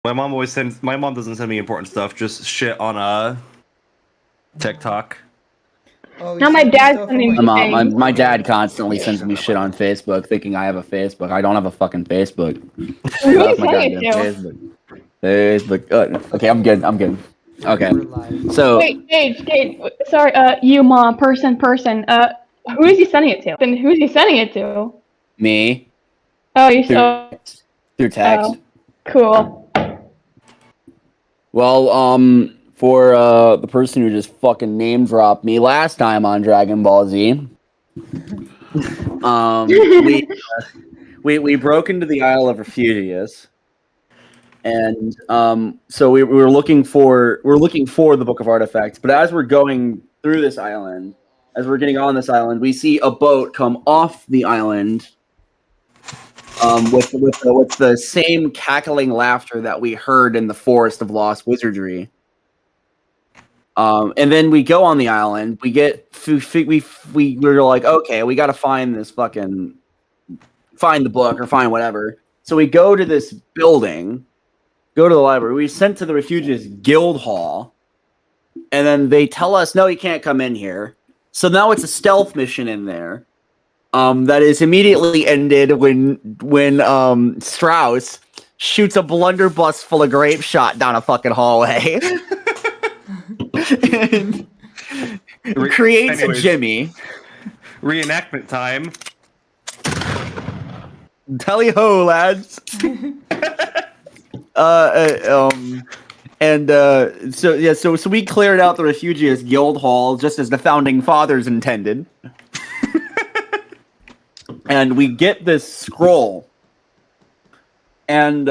My mom doesn't send me important stuff, just shit on TikTok. Oh, No, my dad's sending me things. My dad constantly sends me shit on Facebook, thinking I have a Facebook. I don't have a fucking Facebook. Who Get are you off my sending it goddamn to? Facebook. Okay, I'm good. Okay, We're live. so Wait, Gage, sorry, you, mom, person, who is he sending it to? Then who's he sending it to? me Oh, you through text. Oh, cool. Well, for the person who just fucking name dropped me last time on Dragon Ball Z, we broke into the Isle of Refugius, and so we were looking for the Book of Artifacts. But as we're going through this island, as we're getting on this island, we see a boat come off the island. With the same cackling laughter that we heard in the Forest of Lost Wizardry. And then we go on the island. We we're like, okay, we got to find the book or find whatever. So we go to this building, go to the library. We sent to the Refugius Guild Hall, and then they tell us, no, you can't come in here. So now it's a stealth mission in there. That is immediately ended when Strauss shoots a blunderbuss full of grape shot down a fucking hallway. And creates a Jimmy. Reenactment time. Tally ho, lads. So we cleared out the Refugius Guild Hall just as the founding fathers intended. And we get this scroll. And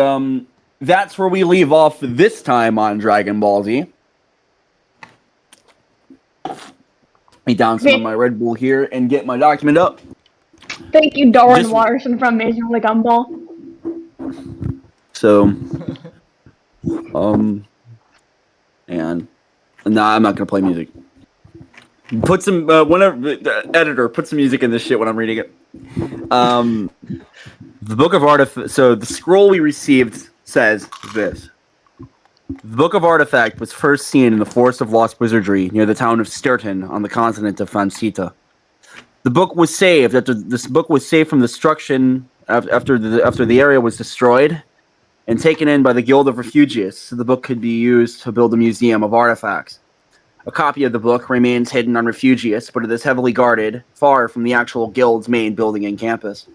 that's where we leave off this time on Dragon Ball Z. Me down some of my Red Bull here and get my document up. Thank you, Darwin Watterson from Major League Gumball. So, and nah, I'm not gonna play music. Put some editor, put some music in this shit when I'm reading it. The Book of Artifact. So the scroll we received says this. The Book of Artifact was first seen in the Forest of Lost Wizardry near the town of Stirton on the continent of Fancita. The book was saved from destruction after the area was destroyed and taken in by the Guild of Refugius, so the book could be used to build a museum of artifacts. A copy of the book remains hidden on Refugius, but it is heavily guarded, far from the actual guild's main building and campus.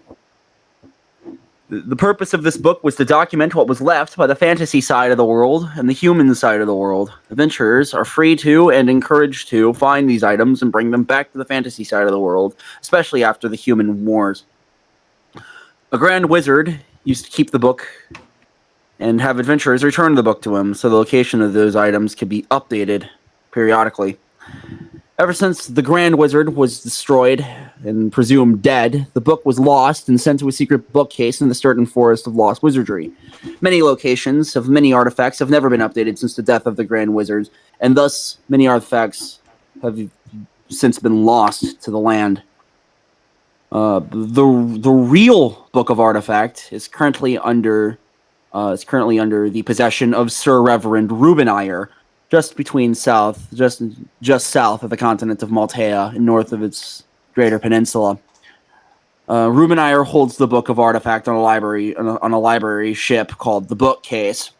The purpose of this book was to document what was left by the fantasy side of the world and the human side of the world. Adventurers are free to and encouraged to find these items and bring them back to the fantasy side of the world, especially after the human wars. A grand wizard used to keep the book and have adventurers return the book to him, so the location of those items could be updated periodically. Ever since the Grand Wizard was destroyed and presumed dead, the book was lost and sent to a secret bookcase in the Stirton Forest of Lost Wizardry. Many locations of many artifacts have never been updated since the death of the Grand Wizard, and thus many artifacts have since been lost to the land. The real Book of Artifact is currently under the possession of Sir Reverend Reubenire, just south of the continent of Maltea and north of its greater peninsula. Reubenire holds the Book of Artifact on a library ship called the Bookcase.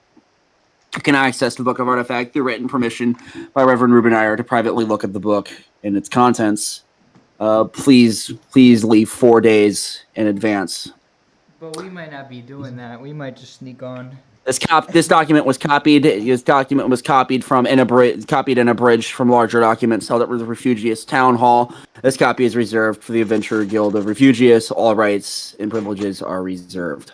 You can access the Book of Artifact through written permission by Reverend Reubenire to privately look at the book and its contents. Please leave 4 days in advance. But we might not be doing that. We might just sneak on. This document was copied. This document was copied and abridged from larger documents held at the Refugius Town Hall. This copy is reserved for the Adventurer Guild of Refugius. All rights and privileges are reserved.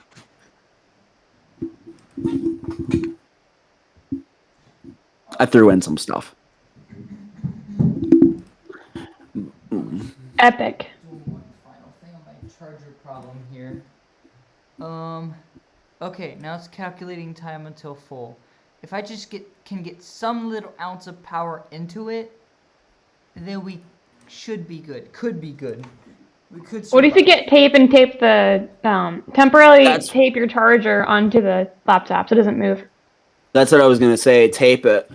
I threw in some stuff. Epic. One final thing on my charger problem here. Okay, now it's calculating time until full. If I just can get some little ounce of power into it, then we should be good. Could be good. We could. What if you get tape the temporarily tape your charger onto the laptop so it doesn't move? That's what I was gonna say. Tape it.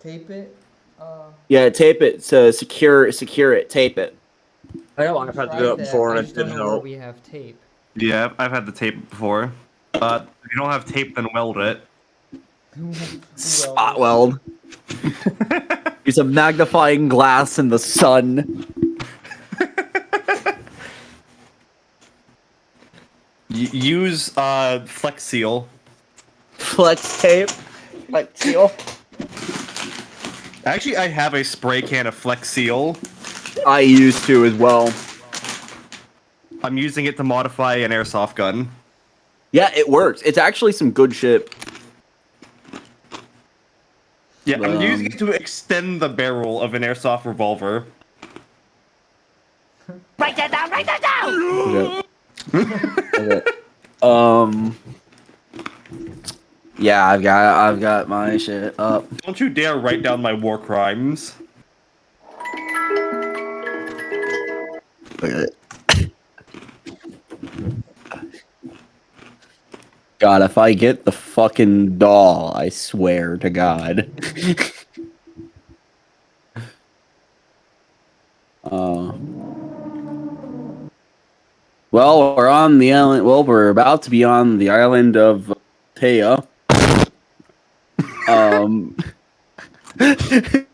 Tape it. Yeah, tape it. So secure it. Tape it. I know I've had to do Tried it that. before I and it just don't didn't know where help. we have tape. Yeah, I've had the tape before. If you don't have tape, then weld it. Spot weld. Use a magnifying glass in the sun. Use Flex Seal. Flex tape. Flex seal. Actually, I have a spray can of Flex Seal. I used to as well. I'm using it to modify an airsoft gun. Yeah, it works. It's actually some good shit. Yeah, I'm using it to extend the barrel of an airsoft revolver. Write that down. Write that down. Okay. Yeah, I've got my shit up. Don't you dare write down my war crimes. Okay. God, if I get the fucking doll, I swear to God. Well, we're on the island. Well, we're about to be on the island of Maltea.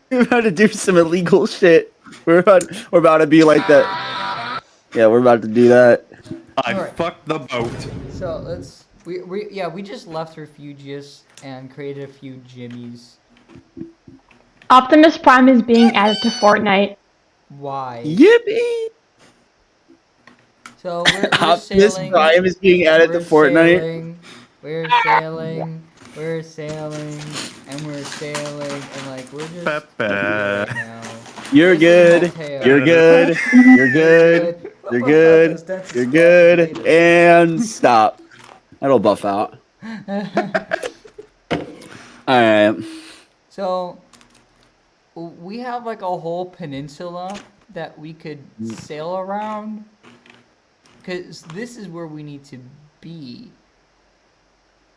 We're about to do some illegal shit. We're about to be like that. Yeah, we're about to do that. I Alright. fucked the boat. So let's we just left Refugius and created a few jimmies. Optimus Prime is being added to Fortnite. Why? Yippee! So we're Optimus sailing. Prime is being added to Fortnite. We're sailing, and we're sailing, and like we're just Ba-ba. right now. You're This is good. Maltea. You're good. You're good. You're good. That's You're good. related. And stop. That'll buff out. Alright. So we have like a whole peninsula that we could sail around, because this is where we need to be.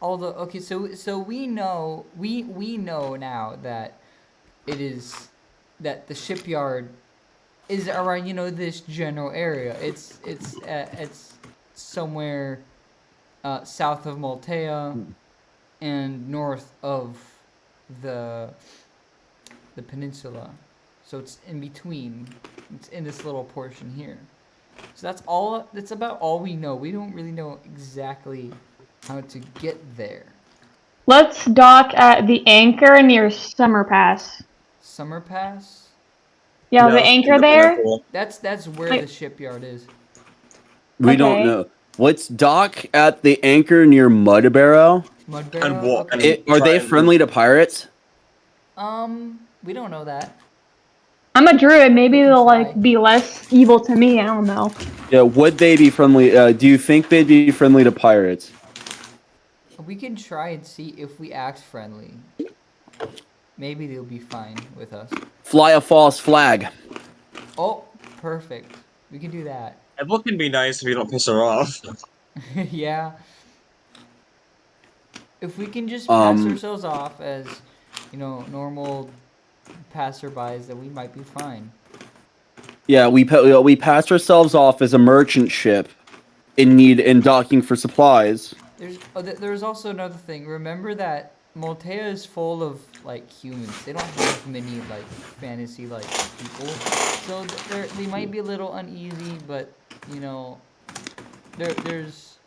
Although, okay, so we know now that it is that the shipyard is around, this general area. It's somewhere south of Maltea and north of the peninsula. So it's in between. It's in this little portion here. So that's about all we know. We don't really know exactly how to get there. Let's dock at the anchor near Summer Pass. Summer Pass? Yeah, the Yeah, anchor there. That's where Wait. the shipyard is. We don't Okay. know. What's dock at the anchor near Mud Barrow? Mud Barrow? And what? Okay. Are they friendly to pirates? We don't know that. I'm a druid. Maybe can they'll try. like be less evil to me. I don't know. Yeah, would they be friendly? Do you think they'd be friendly to pirates? We can try and see if we act friendly. Maybe they'll be fine with us. Fly a false flag. Oh, perfect. We can do that. Everyone can be nice if you don't piss her off. Yeah. If we can just pass Um, ourselves off as, normal passerbys, then we might be fine. Yeah, we passed ourselves off as a merchant ship in docking for supplies. There's also another thing. Remember that Maltea is full of like humans. They don't have many like fantasy like people, so they might be a little uneasy. But there's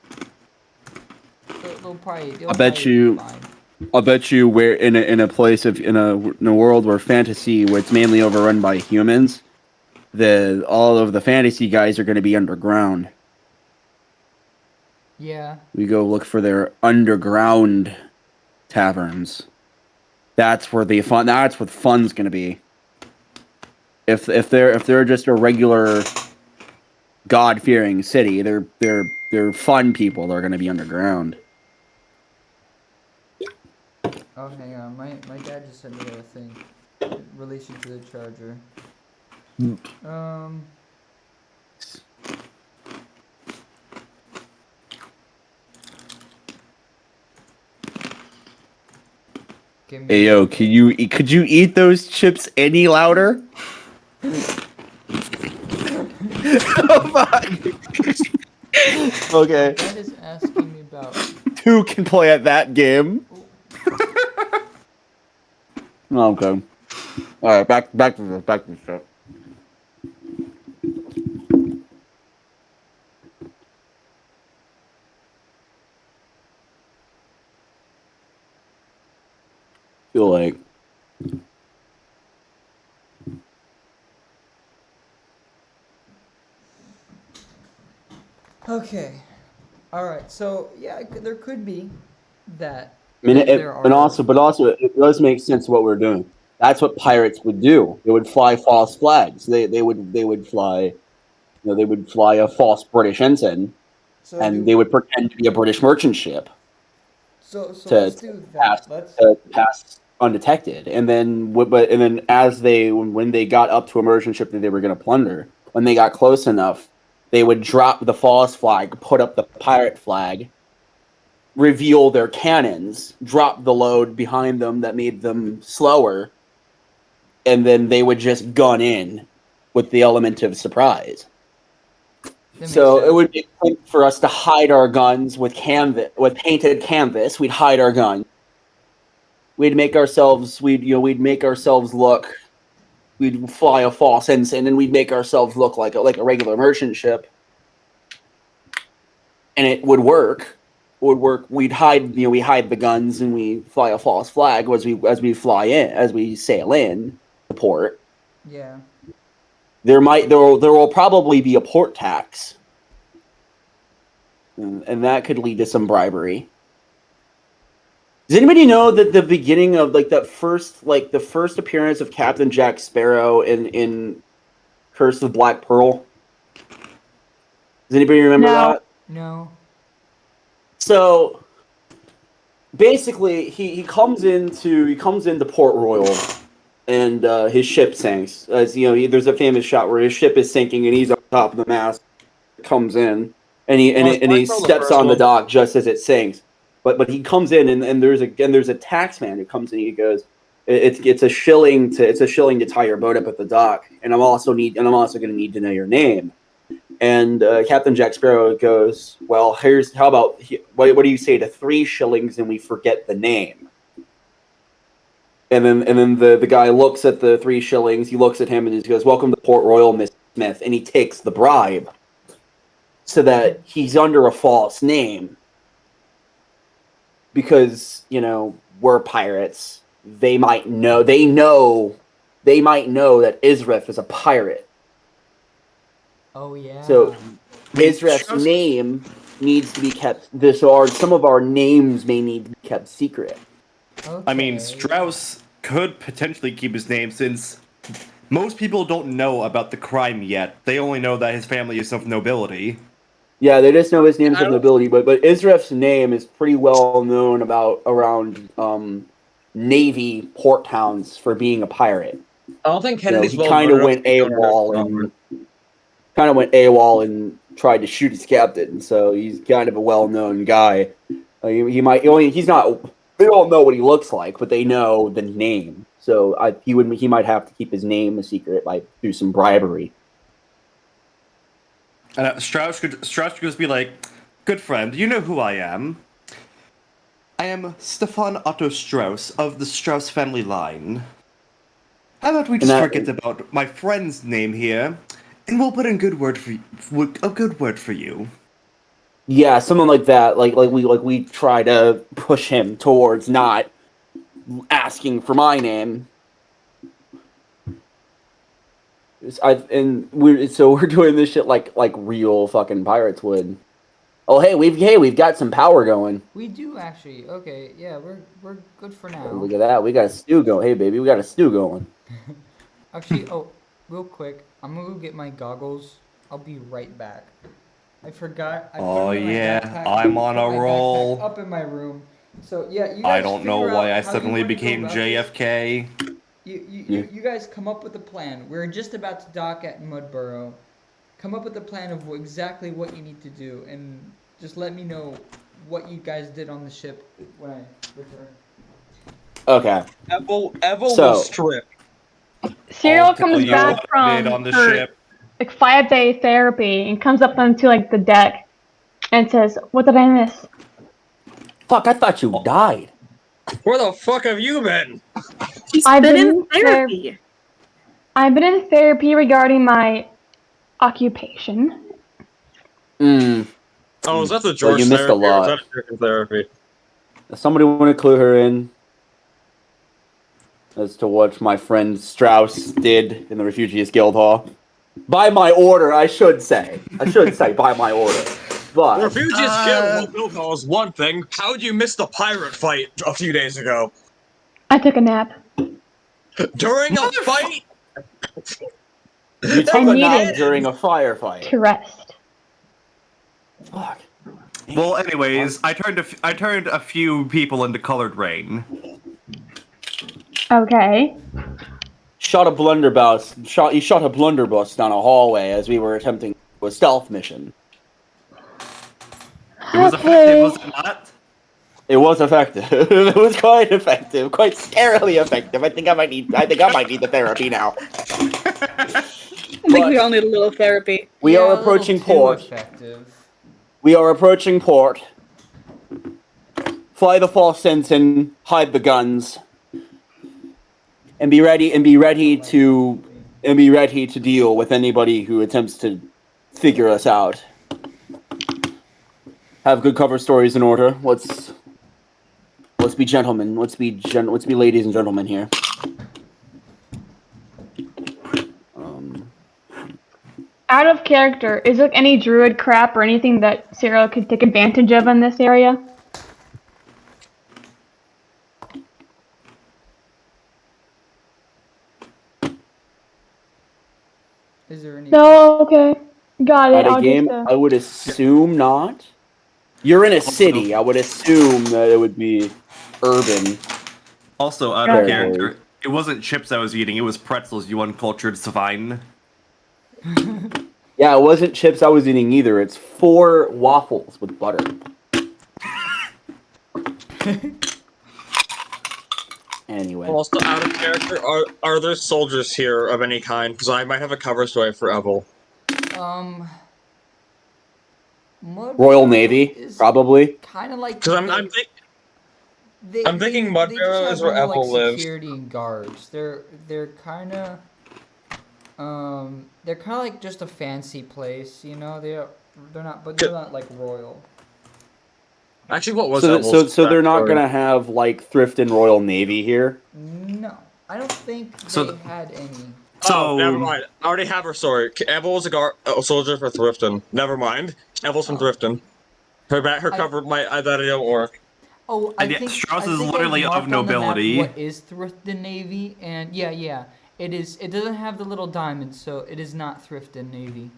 they'll probably. I bet you- Be fine. I'll bet you we're in a place in a world where fantasy, where it's mainly overrun by humans, all of the fantasy guys are going to be underground. Yeah. We go look for their underground taverns. That's where the fun. That's what fun's going to be. If they're just a regular God-fearing city, they're fun people. They're going to be underground. Oh, hang on. My dad just sent me a thing in relation to the charger. Give me Hey yo, could you eat those chips any louder? Oh fuck. Okay. That is asking me about. Two can play at that game. Okay. Alright, back to the stuff. Feel like Okay. All right. So yeah, there could be that. I mean, there but are- also, it does make sense what we're doing. That's what pirates would do. They would fly false flags. They would fly, they would fly a false British ensign, So and they would pretend to be a British merchant ship So to let's do that. pass undetected. And then, as when they got up to a merchant ship that they were going to plunder, when they got close enough, they would drop the false flag, put up the pirate flag, reveal their cannons, drop the load behind them that made them slower, and then they would just gun in with the element of surprise. So it would be quick for us to hide our guns with painted canvas. We'd hide our gun. We'd make ourselves look. We'd fly a false ensign, and we'd make ourselves look like a regular merchant ship, and it would work. We'd hide the guns, and we fly a false flag as we sail in the port. Yeah. There will probably be a port tax, and that could lead to some bribery. Does anybody know that the beginning of the first appearance of Captain Jack Sparrow in Curse of Black Pearl? Does anybody remember that? No. So basically, he comes into Port Royal, and his ship sinks. As there's a famous shot where his ship is sinking, and he's on top of the mast. Comes in, and he steps on the dock just as it sinks. But he comes in, and there's a taxman who comes in. And he goes, "It's a shilling to tie your boat up at the dock, and I'm also going to need to know your name." And Captain Jack Sparrow goes, "Well, what do you say to 3 shillings and we forget the name?" And then the guy looks at the 3 shillings. He looks at him and he goes, "Welcome to Port Royal, Miss Smith," and he takes the bribe, so that he's under a false name. Because we're pirates. They might know that Israf is a pirate. Oh yeah. So Israf's name needs to be kept. Some of our names may need to be kept secret. Okay. I mean, Strauss could potentially keep his name, since most people don't know about the crime yet. They only know that his family is of nobility. Yeah, they just know his name's of nobility, but Israf's name is pretty well known around Navy port towns for being a pirate. I don't think Kennedy's he kind of went AWOL and tried to shoot his captain. So he's kind of a well-known guy. They don't know what he looks like, but they know the name. So he might have to keep his name a secret through some bribery. Strauss could just be like, "Good friend, you know who I am. I am Stefan Otto Strauss of the Strauss family line. How about we just forget about my friend's name here, and we'll put in a good word for you." Yeah, something like that. Like we try to push him towards not asking for my name. We're doing this shit like real fucking pirates would. Oh hey, we've got some power going. We do actually. Okay, yeah, we're good for now. Look at that, we got a stew going. Hey baby, we got a stew going. Actually, real quick, I'm gonna go get my goggles. I'll be right back. I forgot. I Oh put them in my yeah, backpack. I'm on Put a my roll. backpack up in my room. So yeah, you guys I don't know figure why out I how you suddenly want to go became about this. JFK. You guys come up with a plan. We're just about to dock at Mudborough. Come up with a plan of exactly what you need to do, and just let me know what you guys did on the ship when I return. Okay. Evel So- will strip. Serial I'll tell comes you back what I did from on the her ship. like 5-day therapy and comes up onto like the deck and says, "What did I miss?" Fuck, I thought you died. Where the fuck have you been? She's I've been been in therapy. I've been in therapy regarding my occupation. Oh, is that the Well, George you missed a therapy or is lot. that American therapy? Does somebody want to clue her in as to what my friend Strauss did in the Refugees Guild Hall? By my order, I should say. By my order. But Refugees Guild Hall is one thing. How'd you miss the pirate fight a few days ago? I took a nap. During a fight? you took I a nap needed during a firefight. to rest. Fuck. Well, anyways, I turned a few people into colored rain. Okay. You shot a blunderbuss down a hallway as we were attempting a stealth mission. It was effective, was it not? It was effective. It was quite effective, quite scarily effective. I think I might need the therapy now. I think we all need a little therapy. We Yeah, are a little approaching too port. effective. We are approaching port. Fly the false ensign, hide the guns, and be ready to deal with anybody who attempts to figure us out. Have good cover stories in order. Let's be gentlemen. Let's be ladies and gentlemen here. Out of character, is there any druid crap or anything that Serial could take advantage of in this area? Is there any? No, okay. Got it. At a I'll game, just, I would assume not. You're in a city. I would assume that it would be urban. Also, out Got of it. character, it wasn't chips I was eating, it was pretzels, you uncultured swine. Yeah, it wasn't chips I was eating either. It's 4 waffles with butter. Anyway. Also, out of character, are there soldiers here of any kind? Because I might have a cover story for Evel. Royal Navy, probably. Kind of like. Because I'm thinking Mudbarrow is where Evel lives. Security and guards. They're kind of. They're kind of like just a fancy place, you know. They're not, but they're not like royal. Actually, what was So they're not backstory? gonna have like Thrift and Royal Navy here. No, I don't think So they had any. So, never mind. I already have her story. Evel was a soldier for Thrifton. Never mind. Evel's from Thrifton. Her cover that don't work. Oh, And yet Strauss is I literally marked of on the map nobility. What is Thrifton Navy? And yeah, it is. It doesn't have the little diamonds, so it is not Thrifton Navy.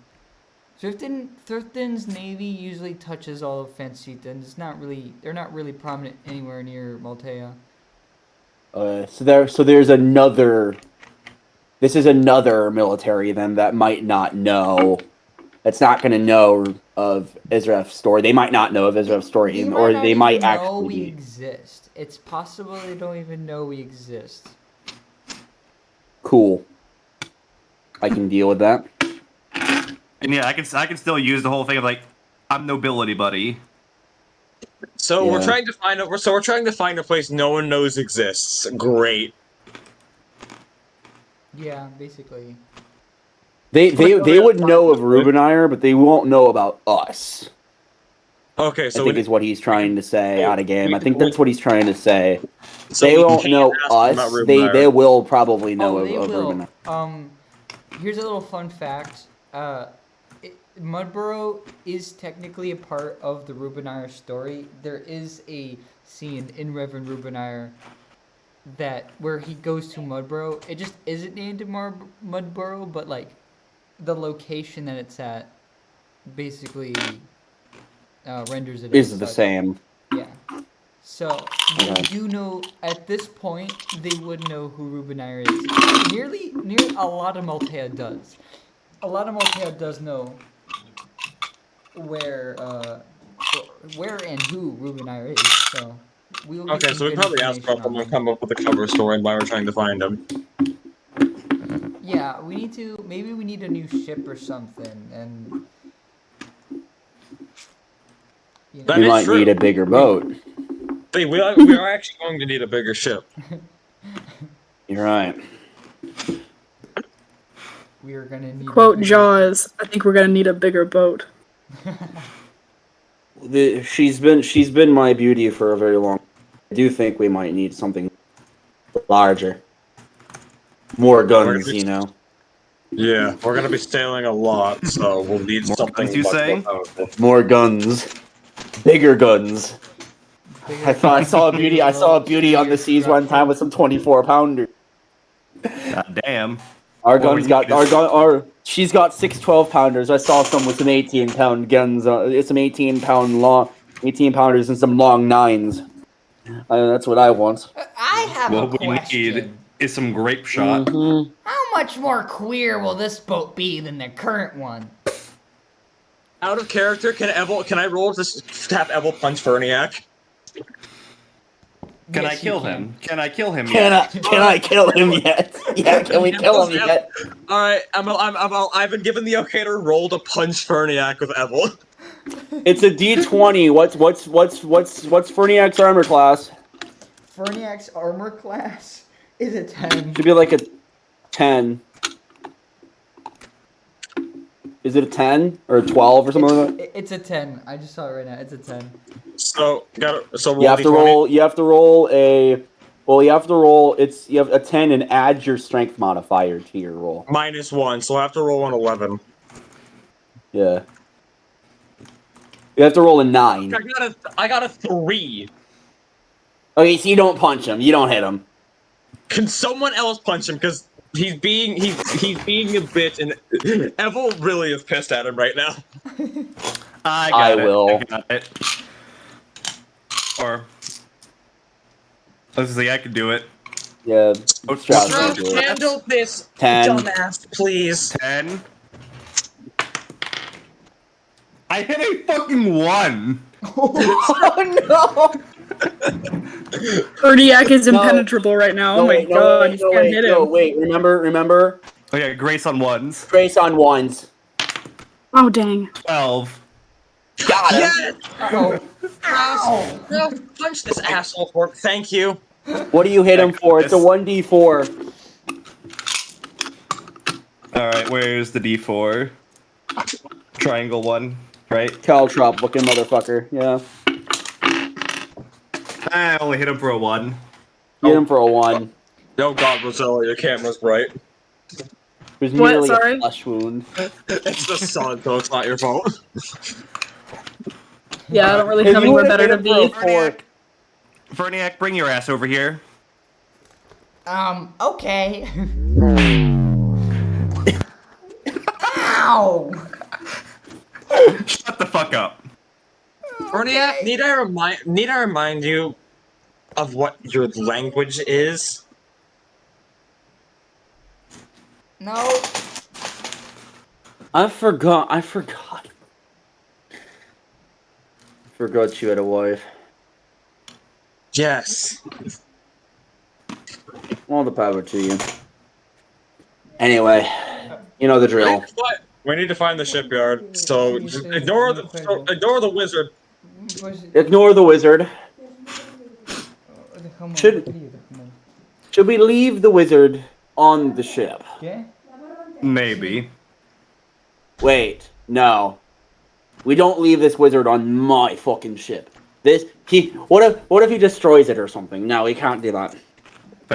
Thrifton's Navy usually touches all of Fancita, and it's not really. They're not really prominent anywhere near Maltea. So there's another. This is another military then that might not know. That's not going to know of Izref's story. They might not know of Izref's story, or they might know actually we be. exist. It's possible they don't even know we exist. Cool. I can deal with that. and yeah, I can still use the whole thing of like, I'm nobility, buddy. So Yeah. we're trying to find a place no one knows exists. Great. Yeah, basically. They would know of Rubenire, but they won't know about us. Okay, so I think is what he's trying to say out of game. I think we- that's what he's trying to say. so They we won't can't know ask them about us. Rubenire. They will probably know They of will. Rubenire. Here's a little fun fact. Mudborough is technically a part of the Rubenire story. There is a scene in Reverend Rubenire where he goes to Mudborough. It just isn't named Mudborough, but like the location that it's at basically renders it Is as the such. same. Yeah. So they Okay. do know at this point they would know who Rubenire is. Nearly a lot of Maltea does. A lot of Maltea does know where and who Rubenire is. So We'll get Okay, some so we good probably asked information Purple on to them. come up with a cover story while we're trying to find him. Yeah, we need to. Maybe we need a new ship or something, and. You That We is might true. need a bigger boat. See, we are actually going to need a bigger ship. You're right. we are gonna need. a Quote bigger- Jaws. I think we're gonna need a bigger boat. She's been my beauty for a very long. I do think we might need something larger, more guns. be- You know. Yeah, we're gonna be sailing a lot, so we'll need More something guns, you much say? more powerful. More guns, bigger guns. bigger I saw a beauty. I saw a boats, beauty on bigger the seas one time with some 24-pounder. God damn. Our Well, guns we got need our is- gun. Our she's got 6 12-pounders. I saw some with some 18-pound guns. It's some 18-pounders and some long 9s. That's what I want. I have a What we question. need is some grape shot. Mhm. How much more queer will this boat be than the current one? Out of character, can I roll to have Evil punch Ferniac? Can Yes, I you kill can. him? Can I kill him Can yet? I kill him yet? Yeah, can we kill him yet? All right, I've been given the okay to roll to punch Ferniac with Evil. It's a D20. What's Ferniac's armor class? Ferniac's armor class is a 10. Should be like a 10. Is it a 10 or a 12 or something like that? It's a 10. I just saw it right now. It's a 10. So roll You have to D20. roll. You have to roll a. Well, you have to roll. You have a 10 and add your strength modifier to your roll. -1, so I have to roll an 11. Yeah. You have to roll a 9. I got a 3. Okay, so you don't punch him. You don't hit him. Can someone else punch him? Because he's being a bitch, and Evil really is pissed at him right now. I I got it. will. I got it. Or let's see, I can do it. Yeah. Oh, Strauss Strauss, will do it. Handle this, 10. dumbass, please. 10. I hit a fucking 1. Oh Erdiak is impenetrable right now. Oh my god, you can't hit him. Wait, remember? Oh yeah, grace on 1s. Grace on 1s. Oh dang. 12. Got him. Yes! no! Ow! No, punch this asshole for thank you. What do you hit him for? It's a 1d4. Alright, where's the D4? Triangle 1, right? Caltrop looking motherfucker. Yeah. I only hit him for a 1. Hit him for a 1. Oh god, Rosella, your camera's bright. It was What? merely Sorry? a flesh wound. It's the sun, so it's not your fault. Yeah, I don't really If have you anywhere would've better hit to him for be. a 4, Verniac, bring your ass over here. Okay. Ow! Shut the fuck up. Ferniac, need I remind you of what your language is? No. I forgot you had a wife. Yes. All the power to you. Anyway, you know the drill. We need to find the shipyard. So just ignore the wizard. Ignore the wizard. Should we leave the wizard on the ship? Yeah? Maybe. Wait, no. We don't leave this wizard on my fucking ship. What if he destroys it or something? No, we can't do that.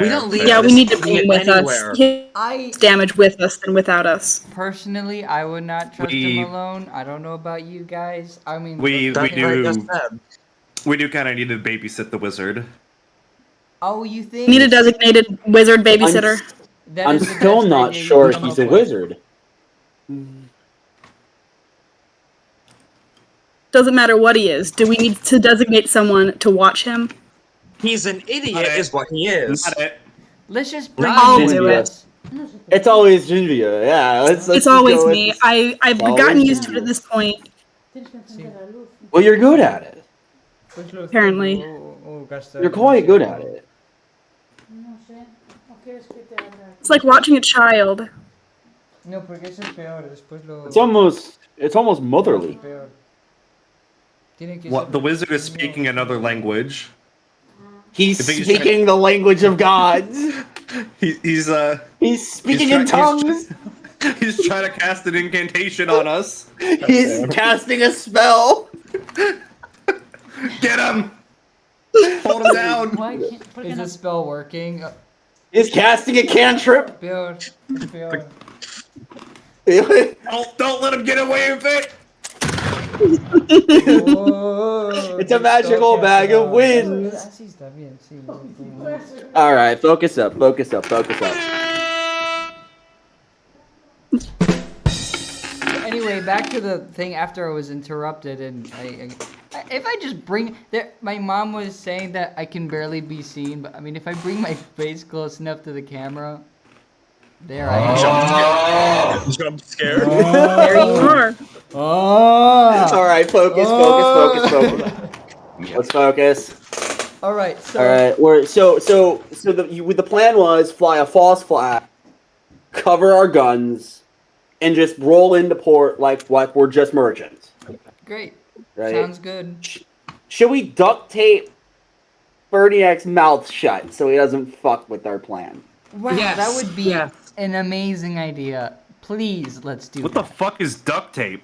We don't leave Yeah, this we need to bring him with anywhere. us. He I has damage with us than without us. personally, I would not trust We- him alone. I don't know about you guys. I mean, We That's what I just do said. kind of need to babysit the wizard. oh, you think? We need a designated wizard babysitter. That I'm is the still best not idea you sure can come he's up a with. wizard. Doesn't matter what he is. Do we need to designate someone to watch him? He's an idiot, Not it. is what he is. Not it. Let's just bring I'll him do with it. us. It's always Ginvia. Yeah, let's It's just always go with me. this. I've always gotten used to you. it at this point. Well, you're good at it. Apparently. Oh, You're quite good at it. It's like watching a child. No, porque eso es peor. Después lo. It's almost motherly. Peor. Tiene que What? ser The wizard is pequeño. speaking another language. He's You think he's speaking the language of gods. He's He's speaking He's in try- tongues. he's trying to cast an incantation on us. He's casting a spell. Get him! Hold him down. Why can't? ¿Por qué Is no? the spell working? He's casting a cantrip. Peor. Es peor. Don't let him get away with it. Whoa, It's a magical bag of wind. Así está bien, sí. All right, focus up. Anyway, back to the thing after I was interrupted, and if I just bring my mom was saying that I can barely be seen, but I mean, if I bring my face close enough to the camera, there I am. Jump scared. There you are. Oh. All right, focus. Let's focus. All right. So. All right, the plan was fly a false flag, cover our guns, and just roll into port like we're just merchants. Great. Right? Sounds good. Should we duct tape Berniak's mouth shut so he doesn't fuck with our plan? Wow, Yes, that would be yes. an amazing idea. Please, let's do What the that. fuck is duct tape?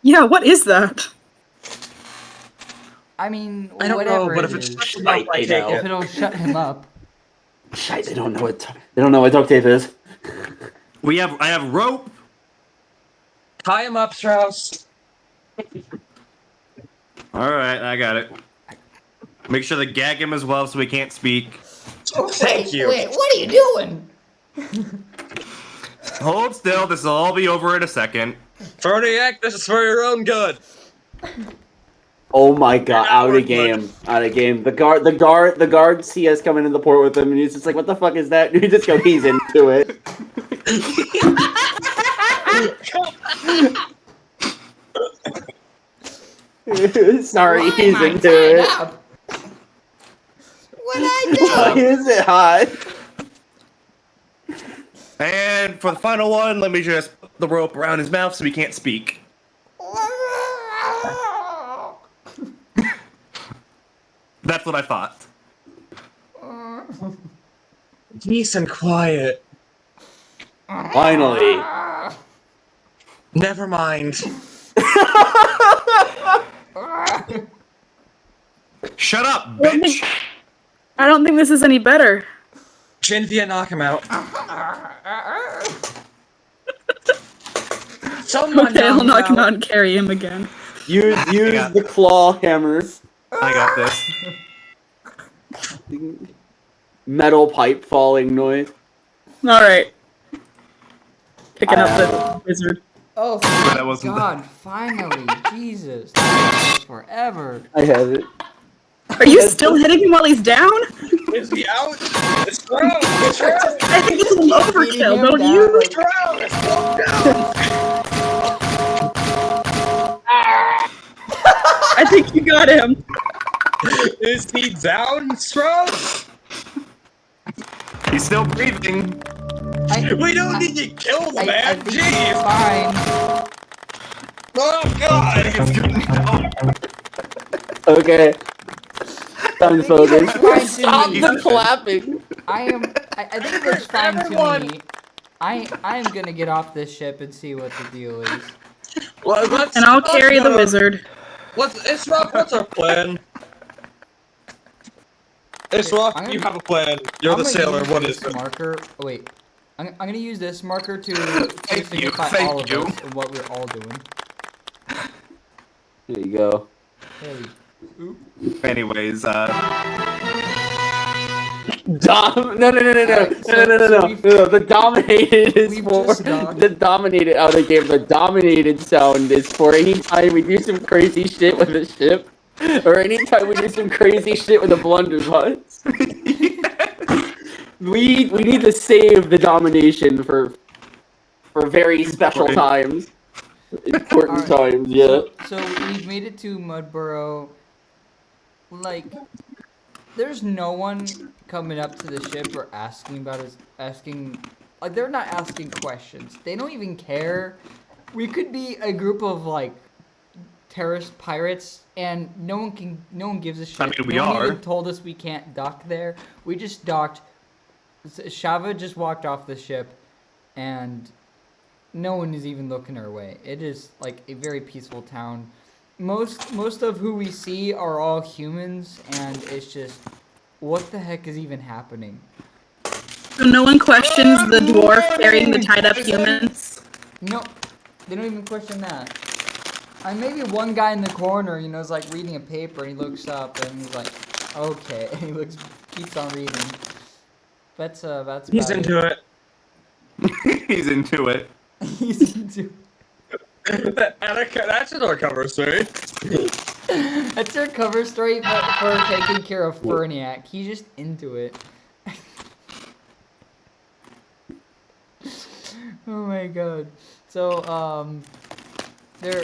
Yeah, what is that? I mean, I don't whatever know, but it if it's is. just enough, I you take know. If it. it'll shut him up. Shite, they don't know what duct tape is. I have rope. Tie him up, Strauss. All right, I got it. Make sure to gag him as well so he can't speak. Thank you. Wait, what are you doing? Hold still. This will all be over in a second. Ferniac, this is for your own good. Oh my god, Yeah, out of we're game. The guard see us coming into the port with him, and he's just like, what the fuck is that? And we just go, he's into it. Sorry, Why he's am I into tied it. up? What'd I Why is it hot? And for the final one, let me just put the rope around his mouth so he can't speak. That's what I thought. Peace and quiet. Finally. Never mind. Shut up, bitch! I don't think this is any better. Chinthia, knock him out. Someone Okay, I'll knock him out. not carry him again. Use Yeah. the claw hammer. I got this. Metal pipe falling noise. Alright. Picking up the wizard. Oh, That thank wasn't- God, finally. Jesus. That took forever. I have it. Are you still hitting him while he's down? Is he out? It's thrown! It's thrown! I think it's a little overkill, Beating him don't down, you? like- Thrown! It's thrown down! I think you got him. Is he down, Strauss? He's still breathing. We don't need to kill the I man! think he's Jeez! fine. Oh god! It's good now. Okay. Time to focus. Fine to Stop me. the clapping. I think that's fine Everyone. to me. I'm gonna get off this ship and see what the deal is. Well, let's, And I'll let's carry the go. wizard. What's our plan? Isrock, I'm you gonna- have a plan. You're I'm the gonna sailor. use What this is it? marker? Oh, wait. I'm gonna use this marker to Thank you, signify thank all of you. us and what we're all doing. There you go. Hey. Anyways, No. Alright, so The dominated is we've for just done- the dominated out of the game. The dominated sound is for anytime we do some crazy shit with a ship, or anytime we do some crazy shit with a blunderbuss. We need to save the domination for very special times, important Alright. times. Yeah. So we've made it to Mudborough. like, there's no one coming up to the ship or like, they're not asking questions. They don't even care. We could be a group of, like, terrorist pirates, and no one gives a shit. I mean, we no one are. even told us we can't dock there. We just docked. Shava just walked off the ship, and no one is even looking our way. It is like a very peaceful town. Most of who we see are all humans, and it's just, what the heck is even happening? So no one questions the dwarf carrying the tied up humans? No, they don't even question that. Maybe one guy in the corner, is like reading a paper, and he looks up, and he's like, okay, and he keeps on reading. That's He's into it. He's into it. He's into That's another cover story. That's our cover story for taking care of Ferniak. He's just into it. Oh my god. So, there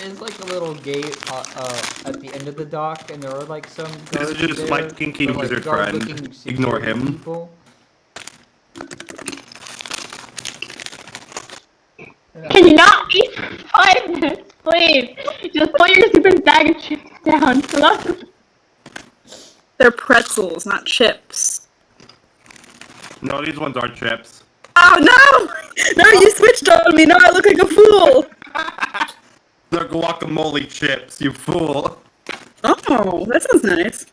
is like a little gate at the end of the dock, and there are like some This is guards just there, my kinky or, like, wizard guard-looking friend. Ignore security him. people. Can you not be 5 minutes, please? Just put your stupid bag of chips down. They're pretzels, not chips. No, these ones are chips. Oh no! No, you switched on me. Now I look like a fool. They're guacamole chips, you fool. Oh, that sounds nice.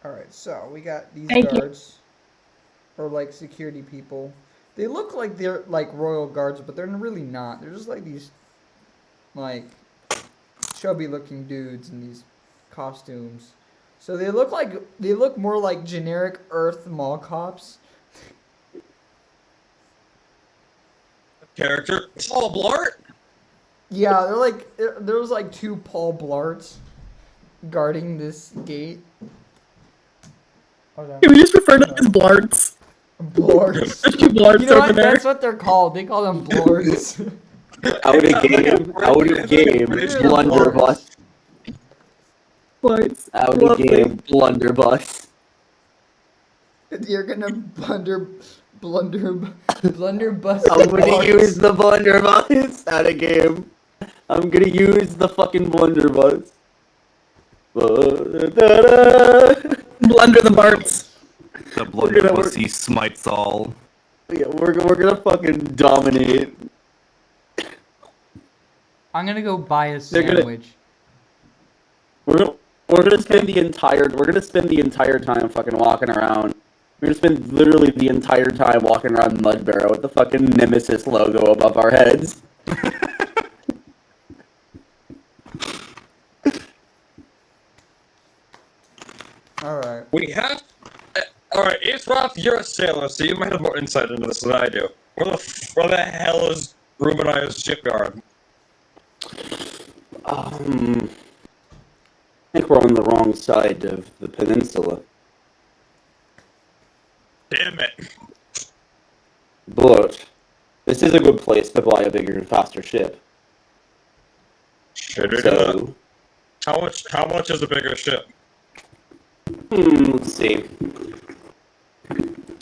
Alright, so we got these Thank you. guards, or like security people. They look like they're like royal guards, but they're really not. They're just like these, like, chubby looking dudes in these costumes. So they look more like generic Earth mall cops. Character Paul Blart. Yeah, there's like 2 Paul Blarts guarding this gate. Hold on. Can we just refer to them as blarts? Blarts. There's 2 blarts You know over what? there. That's what they're called. They call them Blarts. Out of game, blunderbuss. Blarts. Out of Lovely. game, blunderbuss. You're gonna blunderbuss. I'm gonna use the blunderbuss out of game. I'm gonna use the fucking blunderbuss. Blunder the barts. The blunderbussy smites all. Yeah, we're gonna fucking dominate. I'm gonna go buy a They're gonna- sandwich. We're gonna spend the entire time fucking walking around. We're gonna spend literally the entire time walking around Mudbarrow with the fucking Nemesis logo above our heads. Alright. We have. Alright, it's Roth, you're a sailor, so you might have more insight into this than I do. Where the hell is Rubenia's shipyard? I think we're on the wrong side of the peninsula. Damn it. But this is a good place to buy a bigger and faster ship. Should we do that? So, How much is a bigger ship? let's see.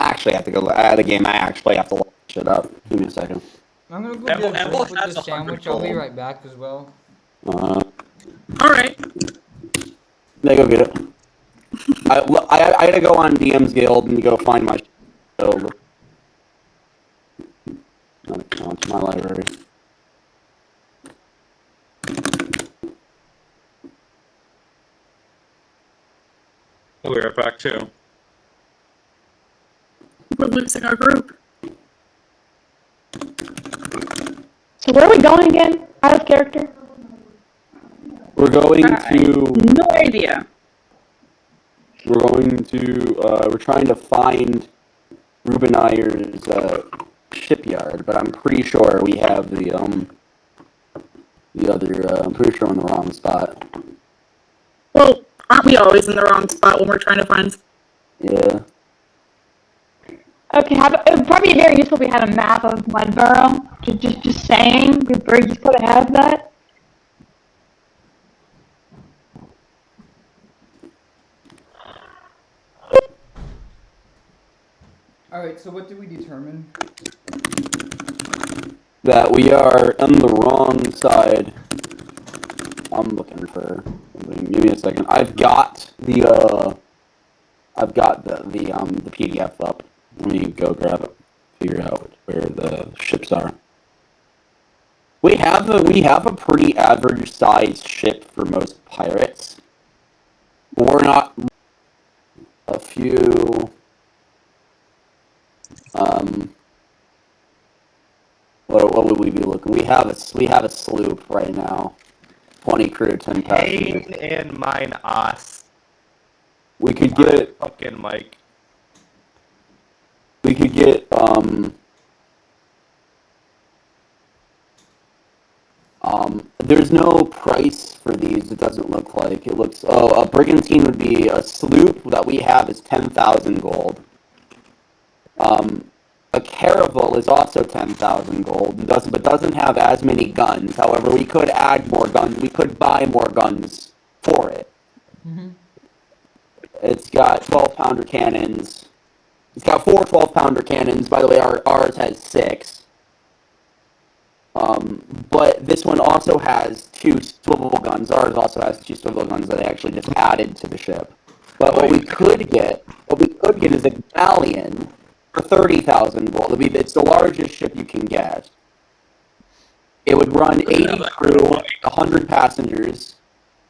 I actually have to go out of the game. I actually have to look shit up. Give me a second. I'm gonna go get a Emble drink with has the 100 sandwich. I'll be gold. right back as well. Alright. They go get it. I had to go on DM's Guild and go find my guild. No, it's my library. I'll be right back too. We're losing our group. So where are we going again? Out of character? We're going to. No idea. We're trying to find Rubeneyer's shipyard, but I'm pretty sure we have the other. I'm pretty sure we're in the wrong spot. Well, aren't we always in the wrong spot when we're trying to find... Yeah. Okay, it would probably be very useful if we had a map of Mudburrow. Just saying, we're supposed to have that. Alright, so what did we determine? That we are on the wrong side. I'm looking for something. Give me a second. I've got the PDF up. Let me go grab it. Figure out where the ships are. We have a pretty average sized ship for most pirates. But we're not a few what would we be looking? We have a sloop right now. 20 crew, 10 passengers. Pain in mine ass. We could get Fucking Mike. we could get there's no price for these. It doesn't look like. It looks a brigantine would be a sloop that we have is 10,000 gold. A caravel is also 10,000 gold, but doesn't have as many guns. However, we could add more guns. We could buy more guns for it. Mm-hmm. It's got 12-pounder cannons. It's got 4 12-pounder cannons. By the way, ours has 6. But this one also has 2 swivel guns. Ours also has 2 swivel guns that they actually just added to the ship. But what we could get is a galleon for 30,000 gold. It's the largest ship you can get. It would run 80 crew, 100 passengers,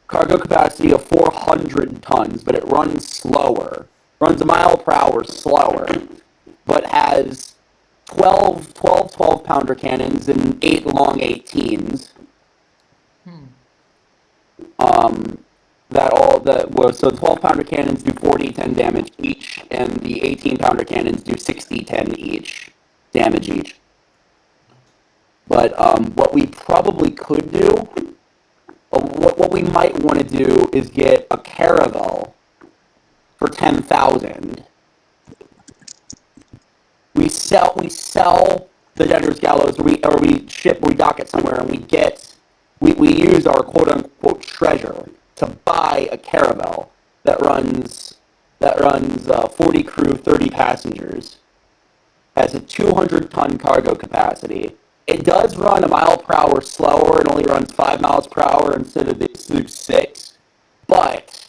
cargo capacity of 400 tons, but it runs slower. Runs a mile per hour slower, but has 12-pounder cannons and 8 long 18s. So 12-pounder cannons do 40-10 damage each, and the 18-pounder cannons do 60-10 each damage each. But what we probably could do, what we might want to do, is get a caravel for 10,000. We sell the debtor's gallows, or we dock it somewhere, and we use our quote-unquote treasure to buy a caravel that runs 40 crew, 30 passengers, has a 200-ton cargo capacity. It does run a mile per hour slower. It only runs 5 miles per hour instead of the sloop 6, but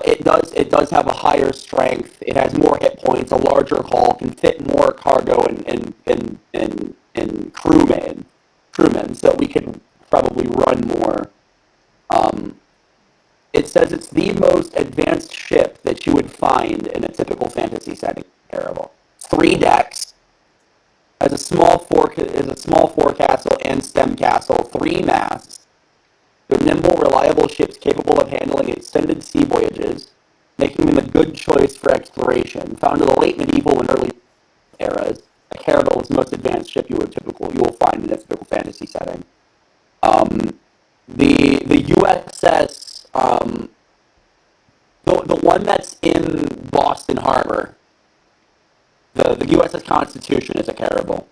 it does have a higher strength. It has more hit points, a larger hull, can fit more cargo and crewmen, so we could probably run more. It says it's the most advanced ship that you would find in a typical fantasy setting. Terrible. 3 decks, has a small forecastle and stem castle, 3 masts. They're nimble, reliable ships capable of handling extended sea voyages, making them a good choice for exploration. Found in the late medieval and early eras, a caravel is the most advanced ship you will find in a typical fantasy setting. The USS, the one that's in Boston Harbor, the USS Constitution is a caravel.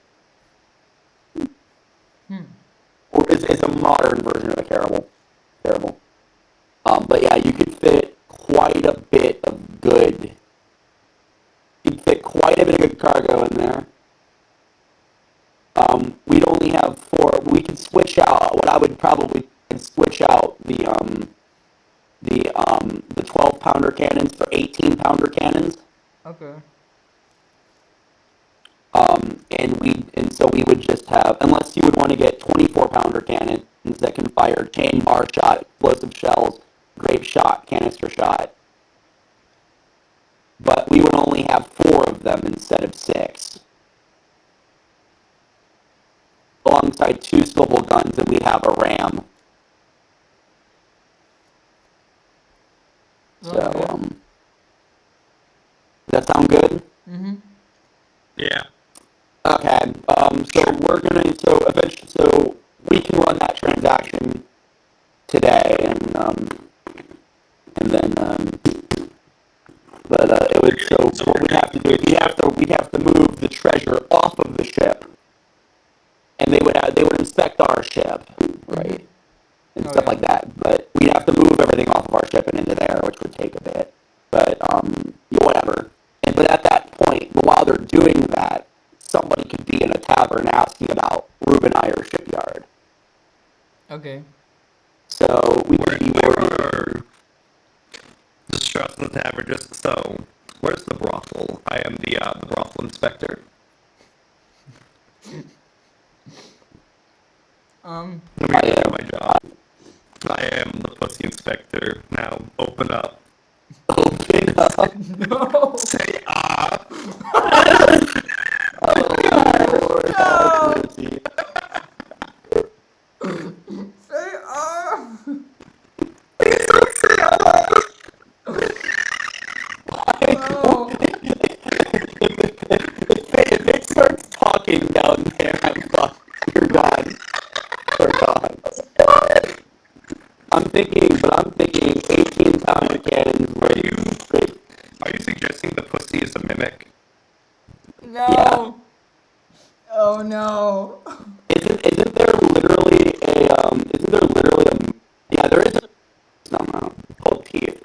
Or is a modern version of a caravel. But yeah, you could fit quite a bit of good. You'd fit quite a bit of good cargo in there. We'd only have 4. We could switch out. What I would probably switch out the 12-pounder cannons for 18-pounder cannons. Okay. And so we would just have, unless you would want to get 24-pounder cannons that can fire chain bar shot, explosive shells, grape shot, canister shot. But we would only have 4 of them instead of 6. Alongside 2 swivel guns, and we have a ram. So, does that sound good? Mm-hmm. Yeah. Okay, so we can run that transaction today, and then, it would, so what we'd have to do is we'd have to move the treasure off of the ship, and they would inspect our ship, right, and stuff like that, but we'd have to move everything off of our ship and into there, which would take a bit, but, whatever, but at that point, while they're doing So we Where are the Strauss and the Tavern? Just so, where's the brothel? I am the brothel inspector. Let me do my job. I am the pussy inspector. Now, open up. Open up. No. Say ah. Say ah. No. If it starts talking down there, I'm fucked. You're done. You're done. I'm thinking 18 pound cannons. Are you suggesting the pussy is a mimic? No. Yeah. Oh no. Isn't there literally a, yeah, there is a somehow called teeth.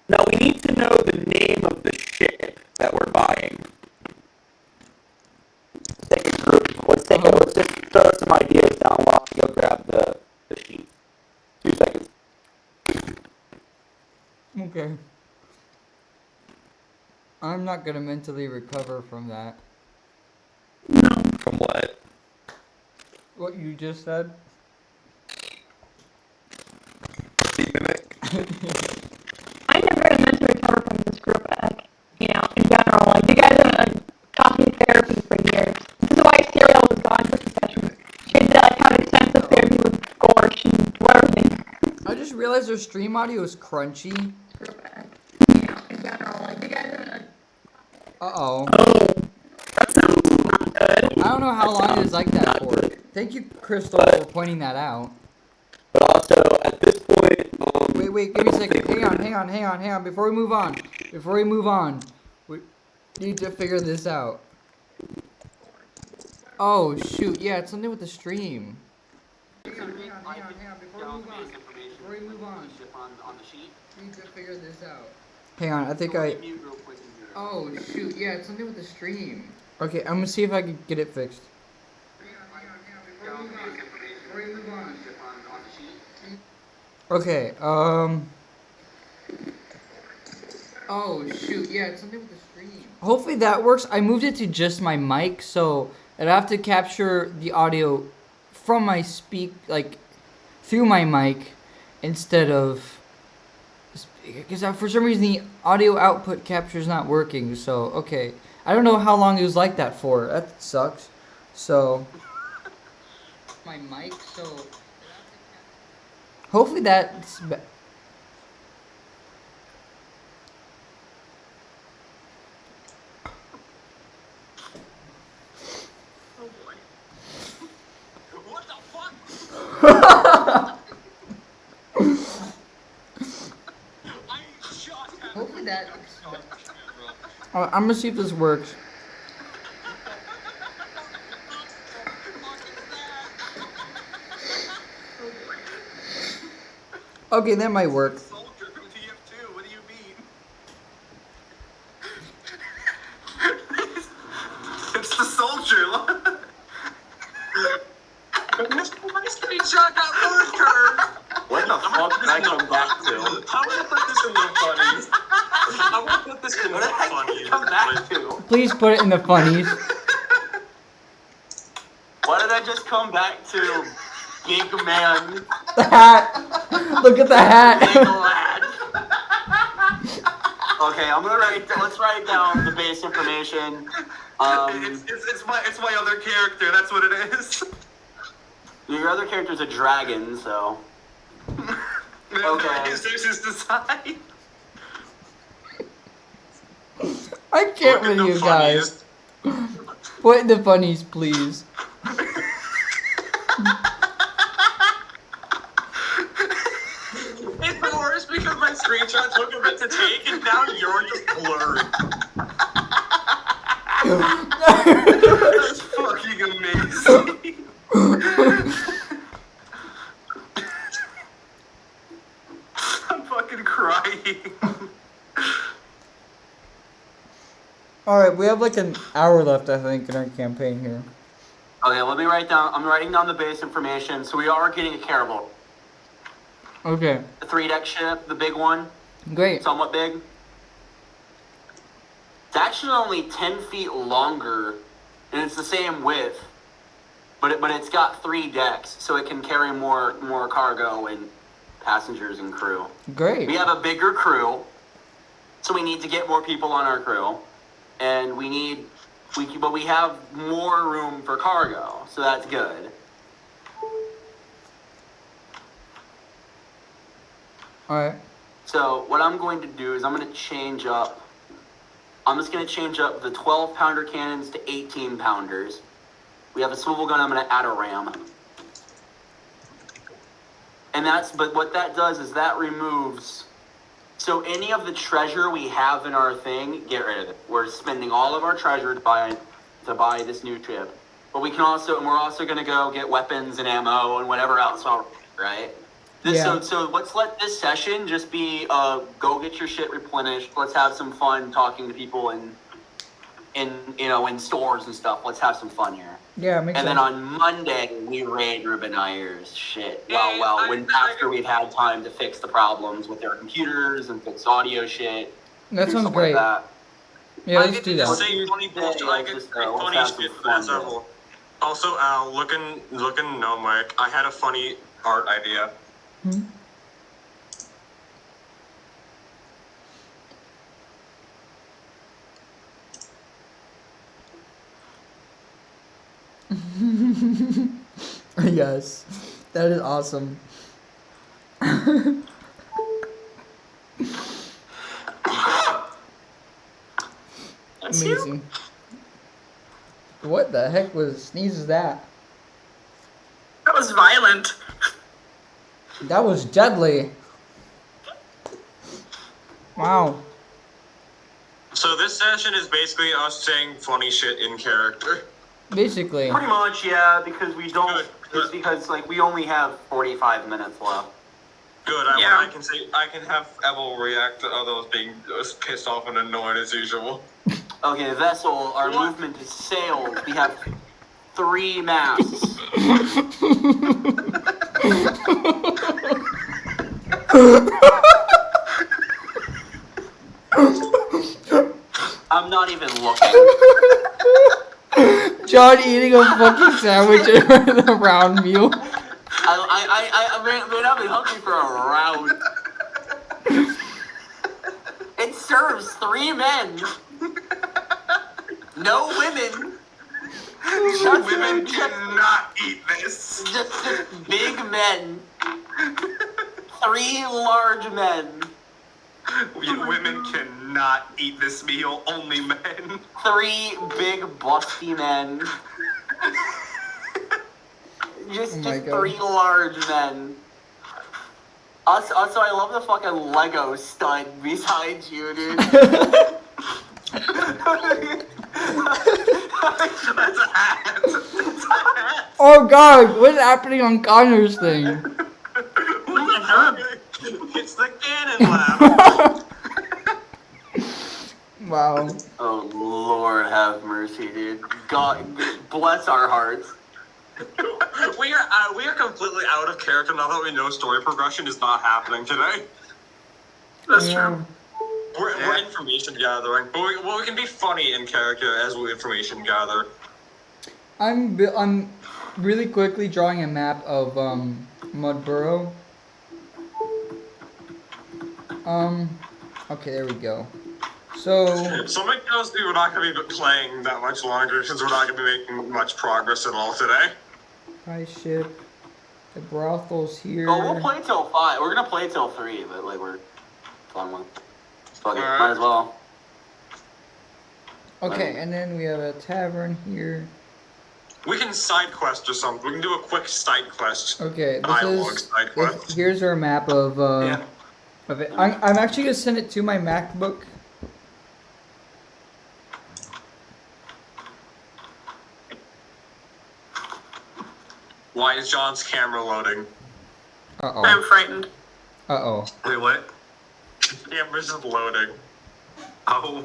Now we need to know the name of the shit that we're buying. Second group, let's just throw some ideas down while we go grab the sheet. 2 seconds. Okay. I'm not gonna mentally recover from that. From what? What you just said? Pussy mimic? I'm never gonna mentally recover from this group, you know, in general. Like, you guys have taught me therapy for years. This is why Serial was gone for sessions. She had to, like, have extensive therapy with Gorsh and everything. I just realized their stream audio is crunchy. You know, in general. Like, you guys have... Uh-oh. That sounds not good. I don't know how long it is like that for. Thank you, Crystal, for pointing that out. But also, at this point, Wait, give me a second. Hang on. Before we move on, we need to figure this out. Oh, shoot. Yeah, it's something with the stream. Hang on. Before we move on. We need to figure this out. Hang on, I think I... Oh, shoot. Yeah, it's something with the stream. Okay, I'm gonna see if I can get it fixed. Hang on. Before we move on. Okay, oh, shoot, yeah, it's something with the stream. Hopefully that works. I moved it to just my mic, so I'd have to capture the audio from my through my mic, instead of... Because for some reason the audio output capture is not working, so, okay. I don't know how long it was like that for. That sucks. So... my mic, so... Hopefully that's... Oh boy. What the fuck? Hopefully that... I'm gonna see if this works. Okay, that might work. Soldier from TF2, what do you mean? It's the soldier. My screenshot got moved. What the fuck did I come back to? I'm gonna put this in the funnies. I'm gonna put this in the What did I funnies. come back to? Please put it in the funnies. What did I just come back to? Big man. The hat. Look at the Big hat. lad. Okay, let's write down the base information. It's my other character. That's what it is. Your other character's a dragon, so. Okay. There's just decide. I can't with you guys. Put in the funnies, please. It's the worst because my screenshot took a bit to take, and now you're just blurred. That's fucking amazing. I'm fucking crying. Alright, we have like an hour left, I think, in our campaign here. Oh Okay, let me write down. I'm writing down the base information. So we are getting a caribou. Okay. The 3-deck ship, the big one, Great. somewhat big. It's actually only 10 feet longer, and it's the same width. But it's got 3 decks, so it can carry more cargo and passengers and crew. Great. We have a bigger crew, so we need to get more people on our crew, and but we have more room for cargo, so that's good. All right. So what I'm going to do is I'm just going to change up the 12-pounder cannons to 18-pounders. We have a swivel gun, I'm going to add a ram. But what that does is that removes, so any of the treasure we have in our thing, get rid of it. We're spending all of our treasure to buy this new ship. But we're also going to go get weapons and ammo and whatever else, right? So let's let this session just be go get your shit replenished. Let's have some fun talking to people in stores and stuff. Let's have some fun here. Yeah, makes sense. And then on Monday we raid Ruben Ayers shit. After we've had time to fix the problems with their computers and fix audio shit. That sounds something great. Like that. Yeah, let's do Just that. say funny bullshit. I get funny shit as ever. Also, Al, looking no mic. I had a funny art idea. Yes, that is awesome. Amazing. What the heck sneezes that? That was violent. That was deadly. Wow. So this session is basically us saying funny shit in character. Basically. Pretty much, yeah, because we don't. Good. It's because we only have 45 minutes left. Good. Yeah. I can have Ebel react to others being as pissed off and annoyed as usual. Okay, vessel. Our movement is sails. We have 3 masts. I'm not even looking. John eating a fucking sandwich with a round meal. I've been hungry for a round. It serves 3 men. No women. Just Women cannot eat this. Just big men. 3 large men. Women cannot eat this meal. Only men. 3 big busty men. Just Oh my 3 God. large men. Also, I love the fucking Lego stud beside you, dude. That's a hat. It's a hat. Oh god, what's happening on Connor's thing? What the hell? It's the cannon lab. Wow. Oh, Lord have mercy, dude. God bless our hearts. we are completely out of character now that we know story progression is not happening today. That's Yeah. true. We're information gathering, but we can be funny in character as we information gather. I'm really quickly drawing a map of Mudborough. Okay, there we go. So Something tells me we're not going to be playing that much longer since we're not going to be making much progress at all today. high ship. The brothel's here. Oh, we'll play till 5. We're gonna play till 3, but we're fun with. Fuck it, Alright. might as well. Okay, and then we have a tavern here. We can side quest or something. We can do a quick side quest. Okay, Dialogue side quest. here's our map of Yeah. of it. I'm actually gonna send it to my MacBook. Why is John's camera loading? I'm frightened. Uh-oh. Wait, what? Camera's just loading. Oh.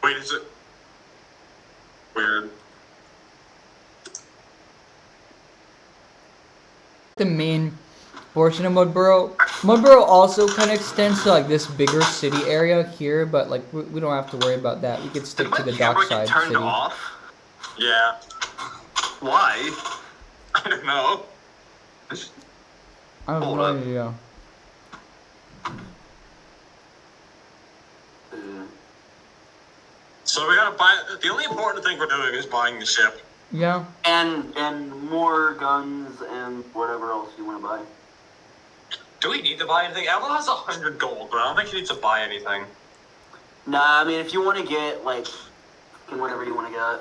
Wait, is it weird? the main portion of Mudborough. Mudborough also kind of extends to like this bigger city area here, but like we don't have to worry about that. We could stick Did to my the camera get dockside turned city. off? Yeah. Why? I don't know. I have Hold no up. idea. So we gotta buy. The only important thing we're doing is buying the ship. Yeah. And more guns and whatever else you want to buy. Do we need to buy anything? Emma has 100 gold, but I don't think she needs to buy anything. Nah, I mean, if you want to get, like, fucking whatever you want to get.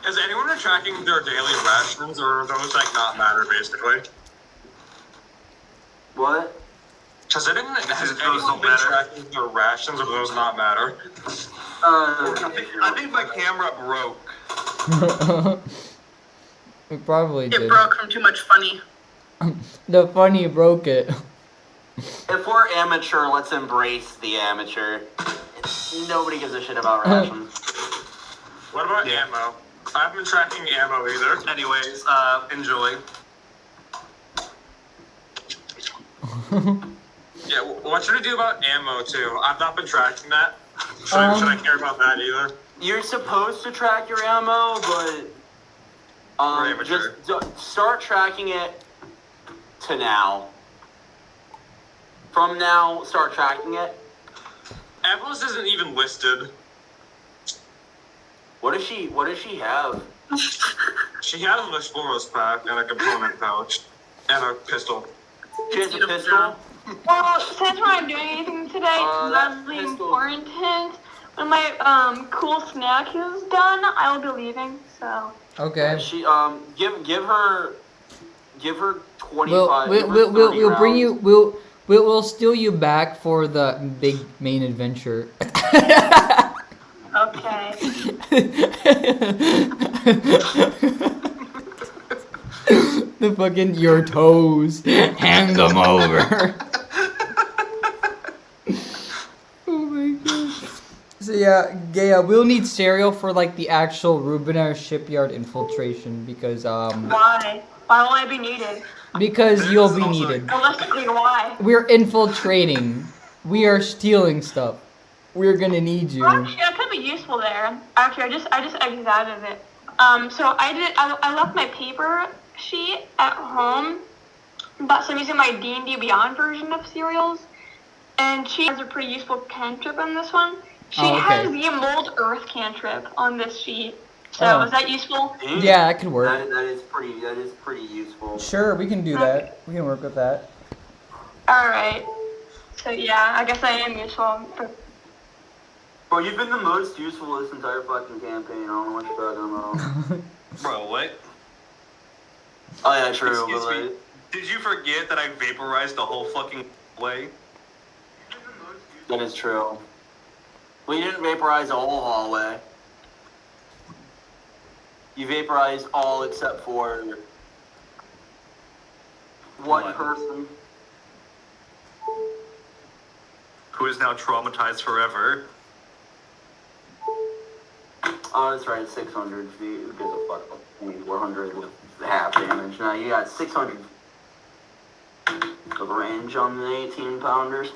Is anyone tracking their daily rations, or those like not matter basically? What? Has anyone Those been don't matter. tracking their rations, or do those not matter? I think my camera broke. It probably It did. broke from too much funny. The funny broke it. If we're amateur, let's embrace the amateur. Nobody gives a shit about rations. What about Yeah. ammo? I haven't been tracking ammo either. Anyways, enjoy. Yeah, what should I do about ammo too? I've not been tracking that. So should I care about that either? You're supposed to track your ammo, but We're amateur. start tracking it to now. From now, start tracking it. Ammo's isn't even listed. What does she have? She has an explomer's pack and a component pouch and a pistol. She has a pistol. Well, since we're not doing anything today, that it's really pistol. important. When my cool snack is done, I will be leaving. So Okay. She give her 25. We'll bring you. We'll steal you back for the big main adventure. okay. The fucking your toes. Hand them over. Oh my god. So yeah, Gaia, we'll need cereal for like the actual Rubinair shipyard infiltration because Why? Why will I be needed? because you'll be needed. Realistically, why? We're infiltrating. We are stealing stuff. We're gonna need you. Well, actually, that could be useful there. Actually, I just exited out of it. So I left my paper sheet at home, but so I'm using my D&D Beyond version of cereals, and she has a pretty useful cantrip on this one. She Oh, okay. has the Mold Earth cantrip on this sheet. So Oh. is that useful? Yeah, that could work. That is pretty useful. Sure, we can do that. We can work with that. All right. So yeah, I guess I am useful. Bro, you've been the most useful this entire fucking campaign. I don't know what you're talking about. Bro, what? Oh yeah, true. Excuse but me. like, Did you forget that I vaporized the whole fucking way? that is true. We didn't vaporize the whole hallway. You vaporized all except for one What? person. Who is now traumatized forever? Oh, that's right, 600 feet. Who gives a fuck? 400 with half damage. Now you got 600 of range on the 18 pounders.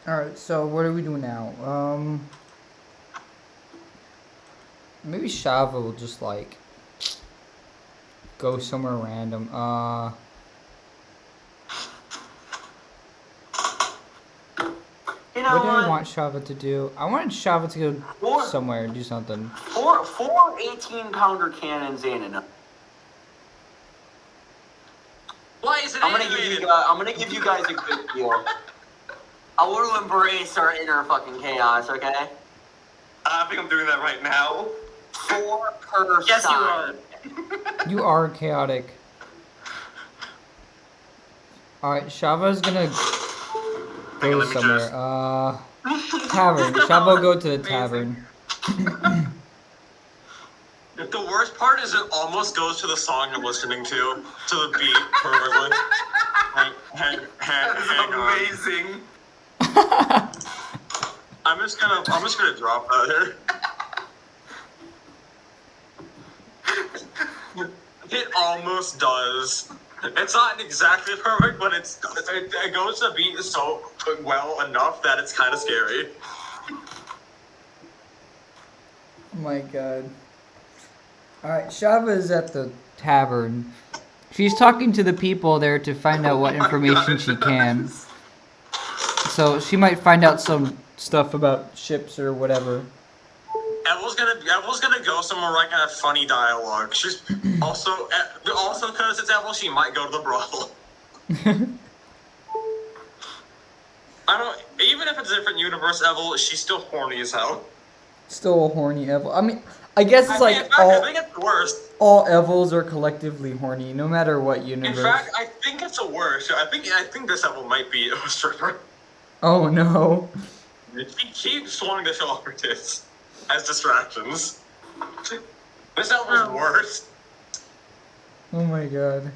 Alright, so what do we do now? Maybe Shava will just like go somewhere random. You know What do I want Shava to do? I want Shava to go What? somewhere and do something. Four 18-pounder cannons ain't enough. Why is it I'm gonna give you guys a good deal. I want to embrace our inner fucking chaos, okay? I think I'm doing that right now. 4 per Yes, you side. are. You are chaotic. Alright, Shava's gonna Hang go on, let me somewhere. just- Tavern. Shava will go to the tavern. The worst part is it almost goes to the song I'm listening to the beat perfectly. Hang on. Amazing. I'm just gonna drop that here. It almost does. It's not exactly perfect, but it goes to the beat so well enough that it's kind of scary. Oh my god. Alright, Shava is at the tavern. She's talking to the people there to find out what information she can. So she might find out some stuff about ships or whatever. Evel's gonna go somewhere where I can have funny dialogue. She's also because it's Evel, she might go to the brothel. Even if it's a different universe, Evel, she's still horny as hell. Still a horny Evel. I mean, I guess it's I think it's worse. all Evels are collectively horny, no matter what universe. In fact, I think it's the worst. I think this Evel might be a stripper. Oh no. She keeps wanting to show off her tits as distractions. This Evel's worse. Oh my god.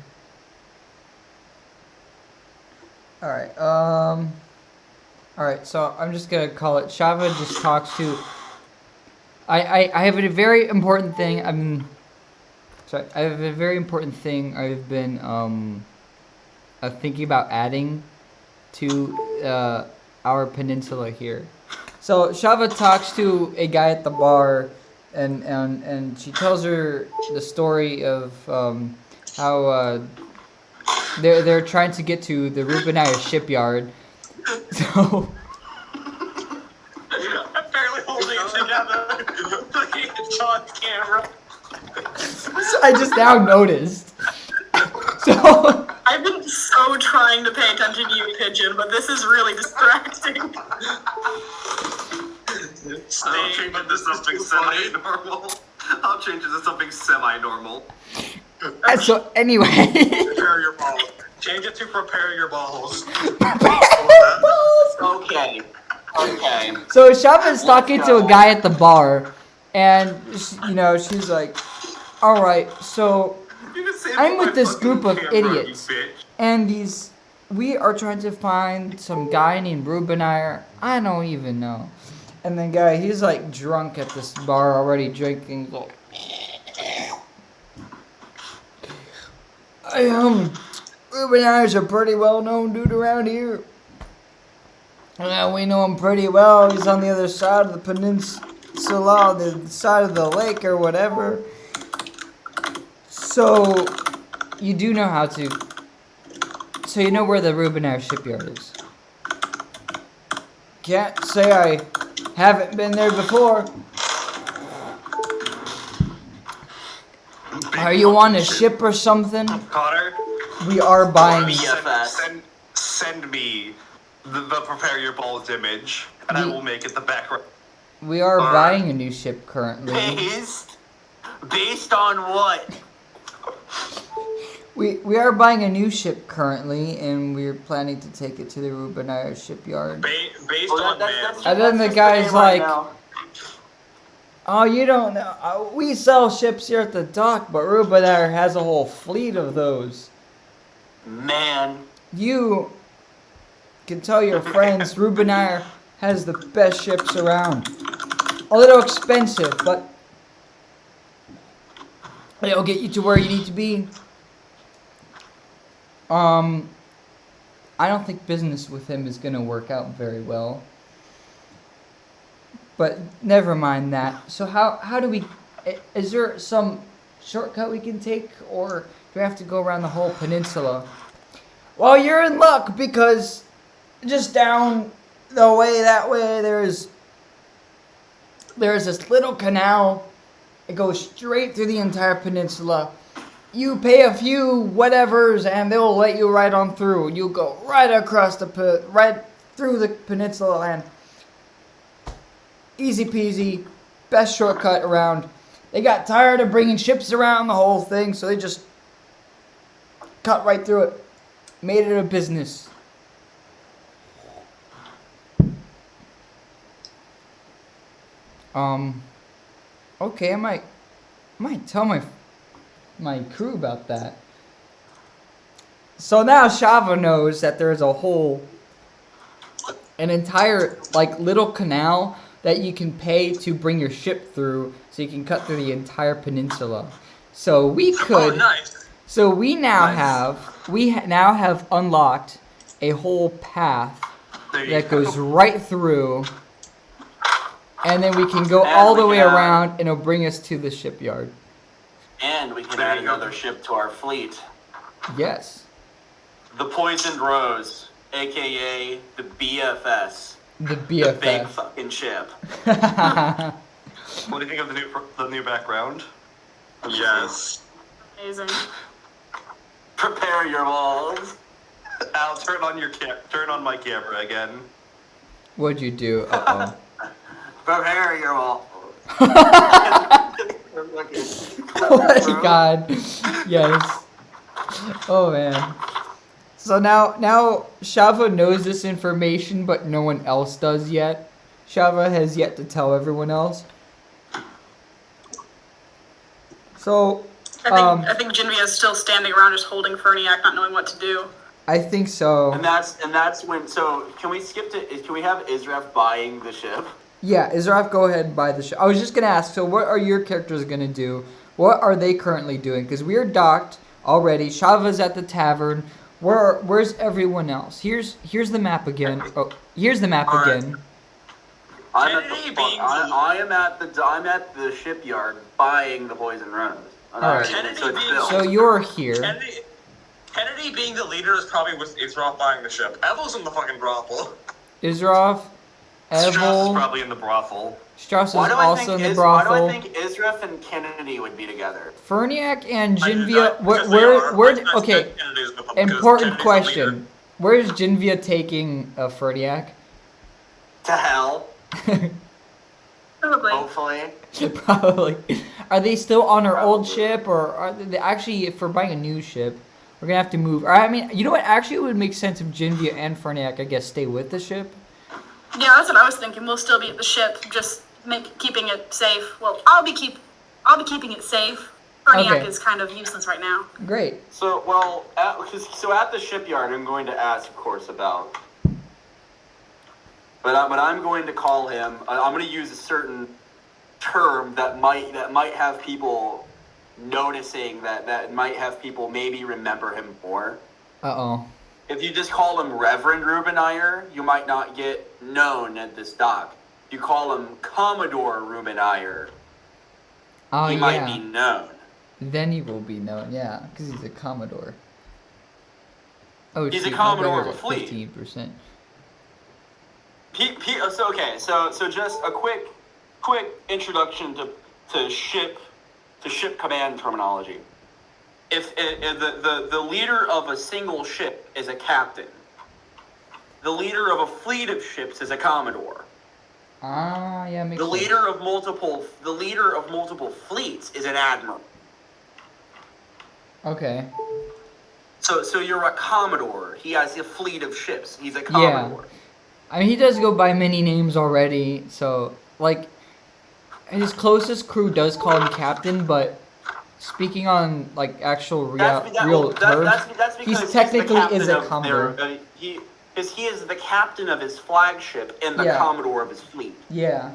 Alright, alright, so I'm just gonna call it. Shava just talks to... I have a very important thing. I have a very important thing I've been thinking about adding to our peninsula here. So Shava talks to a guy at the bar, and she tells her the story of how they're trying to get to the Rubenire shipyard. So I'm barely holding it together. Looking at John's camera. I just now noticed. So I've been so trying to pay attention to you, Pigeon, but this is really distracting. I'll change it to something semi-normal. I'll change it to something semi-normal. so anyway. Prepare your balls. Change it to prepare your balls. Okay. Okay. So Shava's talking to a guy at the bar, and she's like, "All right, so I'm with this group of idiots, and we are trying to find some guy named Rubenire. I don't even know." And the guy, he's like drunk at this bar already drinking. He's like, Rubenire's a pretty well-known dude around here. We know him pretty well. He's on the other side of the peninsula, the side of the lake or whatever. So, you do know how to... So you know where the Rubenire shipyard is. Can't say I haven't been there before. Are you on a ship or something? Connor? We are buying... Send me the prepare your balls image, and I will make it the background. We are buying a new ship currently. Based on what? We are buying a new ship currently, and we're planning to take it to the Rubenire shipyard. Based on man. And then the guy's like, "Oh, you don't know. We sell ships here at the dock, but Rubenire has a whole fleet of those. Man. You can tell your friends Rubenire has the best ships around. A little expensive, but it'll get you to where you need to be." I don't think business with him is gonna work out very well. But never mind that. So how do we... Is there some shortcut we can take, or do we have to go around the whole peninsula? Well, you're in luck, because just down the way that way there's this little canal. It goes straight through the entire peninsula. You pay a few whatevers and they'll let you right on through. You'll go right across right through the peninsula and easy peasy, best shortcut around. They got tired of bringing ships around the whole thing, so they just cut right through it. Made it a business. Okay, might tell my crew about that. So now Shava knows that there's an entire like little canal that you can pay to bring your ship through, so you can cut through the entire peninsula. So we could. Oh, nice. So we now Nice. now have unlocked a whole path There you that go. goes right through, and then we can go And all we the way can add- around, and it'll bring us to the shipyard. And we can There add you go. another ship to our fleet. Yes, The Poisoned Rose, aka the BFS. the The big BFF. fucking ship. What do you think of the new background? Yes. Amazing. Prepare your balls. Al, turn on my camera again. What'd you do? Uh Prepare your balls. oh. Oh my god. Yes. Oh man. So now Shava knows this information, but no one else does yet. Shava has yet to tell everyone else. So, I think Jinvia is still standing around just holding Ferniac, not knowing what to do. I think so. And that's when. So can we skip to? Can we have Israf buying the ship? Yeah, Israf, go ahead and buy the ship. I was just gonna ask. So, what are your characters gonna do? What are they currently doing? Because we are docked already. Shava's at the tavern. Where's everyone else? Here's the map again. Oh, here's the map Alright. again. Kennedy being I'm at the shipyard buying the Poison Rose. Alright. Kennedy So it's being- built. So you're here. Kennedy being the leader is probably with Israel buying the ship. Evel's in the fucking brothel. Israf, Strauss is Evel, probably in the brothel. Strauss is Why do I also in think the Why do brothel. I think Israf and Kennedy would be together? Ferniac and I do Jinvia. not, because they are. Where? I Okay. said Kennedy's with them because Important Kennedy's the leader. question. Where's Jinvia taking Ferniac? To hell, Probably. hopefully. Probably. Are they still on our old Probably. ship, or are they actually? If we're buying a new ship, we're gonna have to move. Or, I mean, you know what? Actually, it would make sense if Jinvia and Ferniac, I guess, stay with the ship. Yeah, that's what I was thinking. We'll still be at the ship, just keeping it safe. Well, I'll be keeping it safe. Ferniac Okay. is kind of useless right now. Great. So at the shipyard, I'm going to ask, of course, about. But I'm going to call him. I'm going to use a certain term that might have people noticing that might have people maybe remember him more. Uh-oh. If you just call him Reverend Rubenire, you might not get known at this dock. If you call him Commodore Rubenire, Oh, he yeah. might be known. Then he will be known, yeah, because he's a Commodore. Oh, He's a shoot, my Commodore beggar's of a at fleet. 15%. So just a quick introduction to ship command terminology. If the leader of a single ship is a captain, the leader of a fleet of ships is a commodore. Ah, yeah, makes The sense. leader of multiple fleets is an admiral. Okay. So you're a commodore. He has a fleet of ships. He's a commodore. I mean, he does go by many names already, so, like, his closest crew does call him captain, but speaking on, like, actual real terms, That's because he's technically the captain is a of commodore. he is the captain of his flagship and the Yeah. commodore of his fleet. Yeah,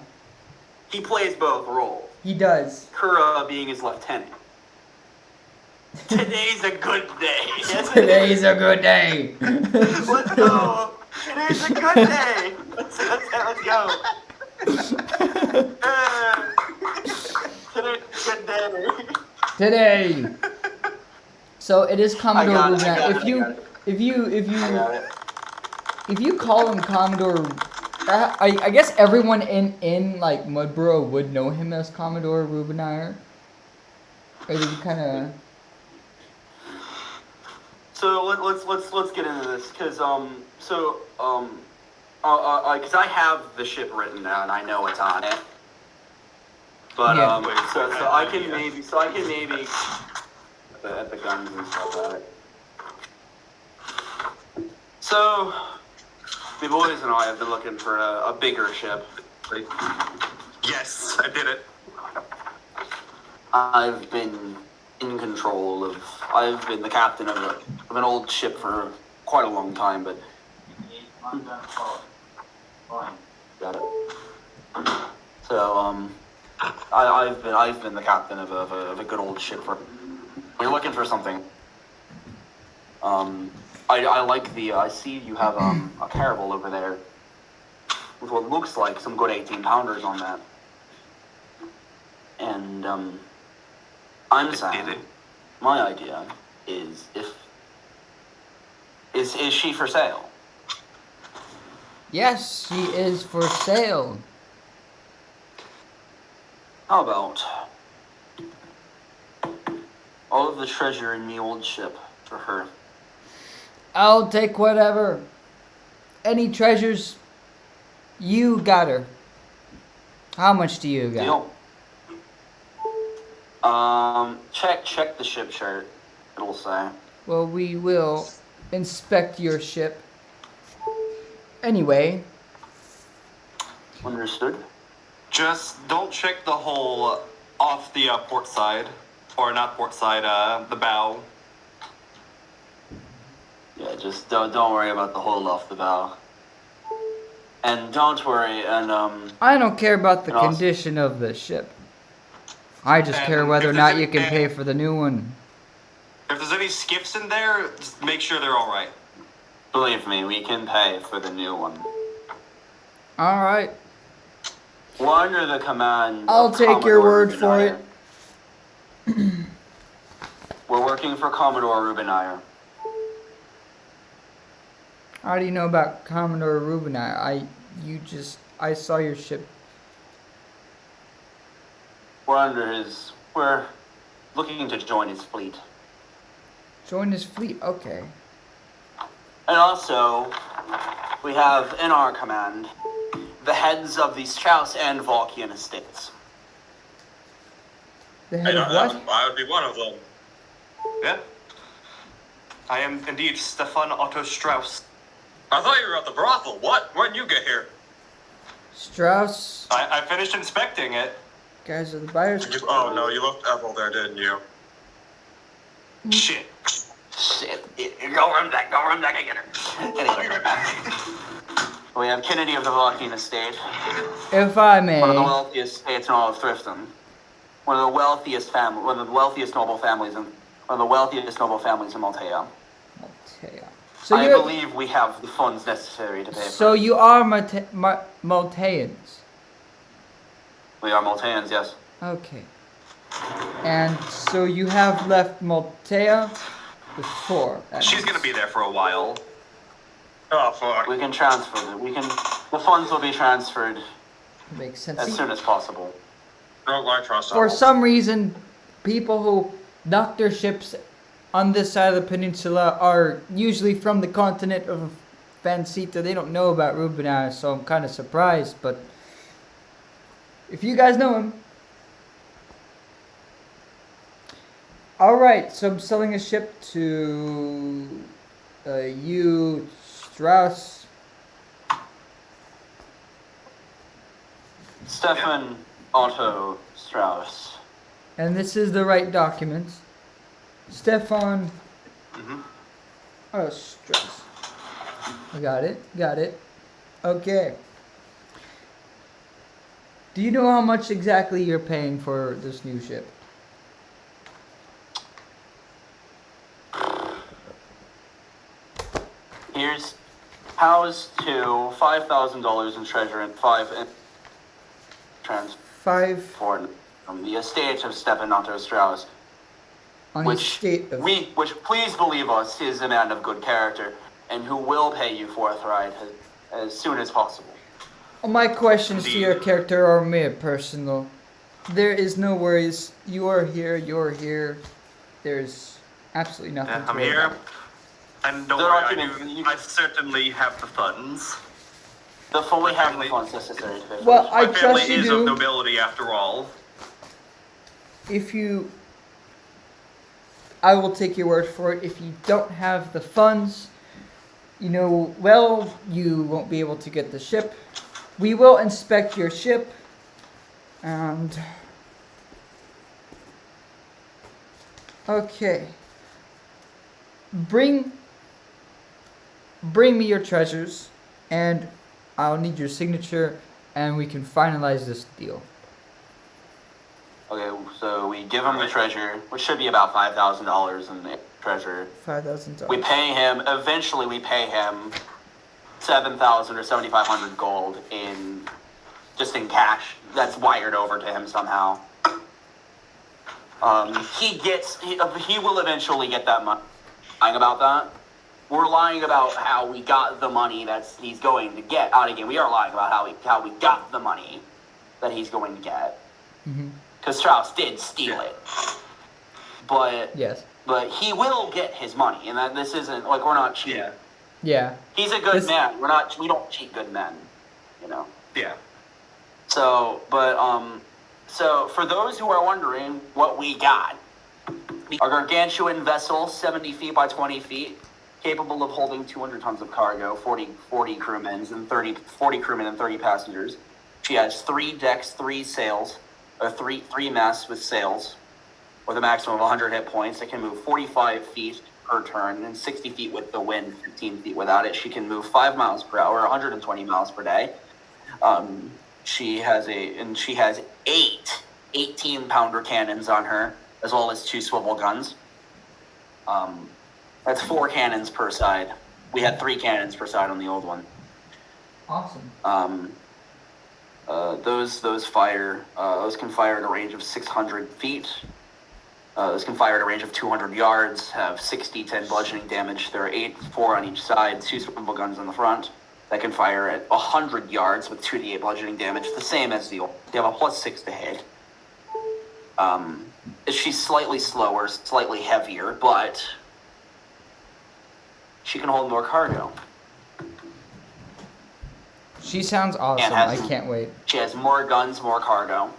He plays both roles. he does. Kura being his lieutenant. Today's a good day. Today's a good day. Let's go. Today's a good day. Let's go. Today's a good day. Today. So it is Commodore I got Rubenire. it. If I got it. if you call him Commodore, I guess everyone in like Mudborough would know him as Commodore Rubenire. Or did you kind of? So let's get into this because because I have the ship written down, I know it's on it. But Yeah. so I can maybe at the guns and stuff at it. So the boys and I have been looking for a bigger ship. Yes, I did it. I've been in control of. I've been the captain of an old ship for quite a long time, but. Got it. So I've been the captain of a good old ship for. We're looking for something. I like the. I see you have a caravel over there with what looks like some good 18-pounders on that. And I'm saying my idea is is she for sale? Yes, she is for sale. How about all of the treasure in the old ship for her? I'll take whatever. Any treasures? You got her. How much do you got? Deal. Check the ship chart. It'll say. Well, we will inspect your ship. Anyway. Understood. Just don't check the hull off the port side, or not port side, the bow. Yeah, just don't worry about the hole off the bow. And don't worry, and I don't care about the and also- condition of the ship. I just And care whether or if not there's you can any- pay for the new one. If there's any skiffs in there, just make sure they're all right. believe me, we can pay for the new one. Alright. We're under the command. I'll of take your Commodore word for Rubinier. We're working for Commodore Rubinier. How do you know about Commodore Rubini? I saw your ship. We're looking to join his fleet. Join his fleet, okay. And also, we have in our command the heads of the Strauss and Volkian estates. The head of what? I would be one of them. Yeah. I am indeed Stefan Otto Strauss. I thought you were at the brothel. What? When did you get here? Strauss. I finished inspecting it. Guys are the buyers. Oh no, you looked Ethel there, didn't you? Shit. Shit. Go run back again. Anyway, we have Kennedy of the Volkian estate. If I may. One of the wealthiest estates in all of Thrifton. One of the wealthiest noble families in Maltea. Maltea. So I you're, believe we have the funds necessary to pay for so it. you are Malteans. We are Malteans, yes. Okay. And so you have left Maltea before. that She's means. gonna be there for a while. Oh fuck. We can transfer them. The funds will be transferred Makes sense. as See, soon as possible. Don't I trust for Ethel. some reason, people who dock their ships on this side of the peninsula are usually from the continent of Vancita. They don't know about Rubini, so I'm kind of surprised. But if you guys know him. Alright, so I'm selling a ship to you, Strauss. Stefan Otto Strauss. And this is the right document. Stefan. Oh, Strauss. Got it. Okay. Do you know how much exactly you're paying for this new ship? Here's housed to $5,000 in treasure and transport Five from the estate of Stefan Otto Strauss. on Which state of. which please believe us is a man of good character and who will pay you forthright as soon as possible. My questions to your character are mere personal. There is no worries. You're here. There's absolutely nothing to I'm worry here. about. And don't There worry, are I certainly have the funds. We have the family- funds necessary to pay for Well, this. I My trust family you is do. of nobility after all. I will take your word for it. If you don't have the funds, you won't be able to get the ship. We will inspect your ship, and Okay. Bring me your treasures, and I'll need your signature, and we can finalize this deal. Okay, so we give him the treasure, which should be about $5,000 in the treasure. $5,000. We pay him. Eventually, we pay him 7,000 or 7,500 gold in in cash. That's wired over to him somehow. He will eventually get that money. Lying about that. We're lying about how we got the money that he's going to get out again. We are lying about how we got the money that he's going to get. Because Strauss did steal it. But yes. But he will get his money, and that this isn't like we're not cheating. Yeah. He's a good man. We don't cheat good men, you know. Yeah. So for those who are wondering what we got, a gargantuan vessel, 70 feet by 20 feet, capable of holding 200 tons of cargo, 40 crewmen and 30 passengers. She has 3 decks, 3 sails, or 3 masts with sails, with a maximum of 100 hit points. It can move 45 feet per turn and 60 feet with the wind, 15 feet without it. She can move 5 miles per hour, 120 miles per day. She has 8 18-pounder cannons on her, as well as 2 swivel guns. That's 4 cannons per side. We had 3 cannons per side on the old one. Awesome. Those can fire at a range of 600 feet. Those can fire at a range of 200 yards, have 60-10 bludgeoning damage. There are 4 on each side, 2 swivel guns in the front that can fire at 100 yards with 2d8 bludgeoning damage, the same as the old. They have a +6 to hit. She's slightly slower, slightly heavier, but she can hold more cargo. She sounds awesome. I can't wait. She has more guns, more cargo.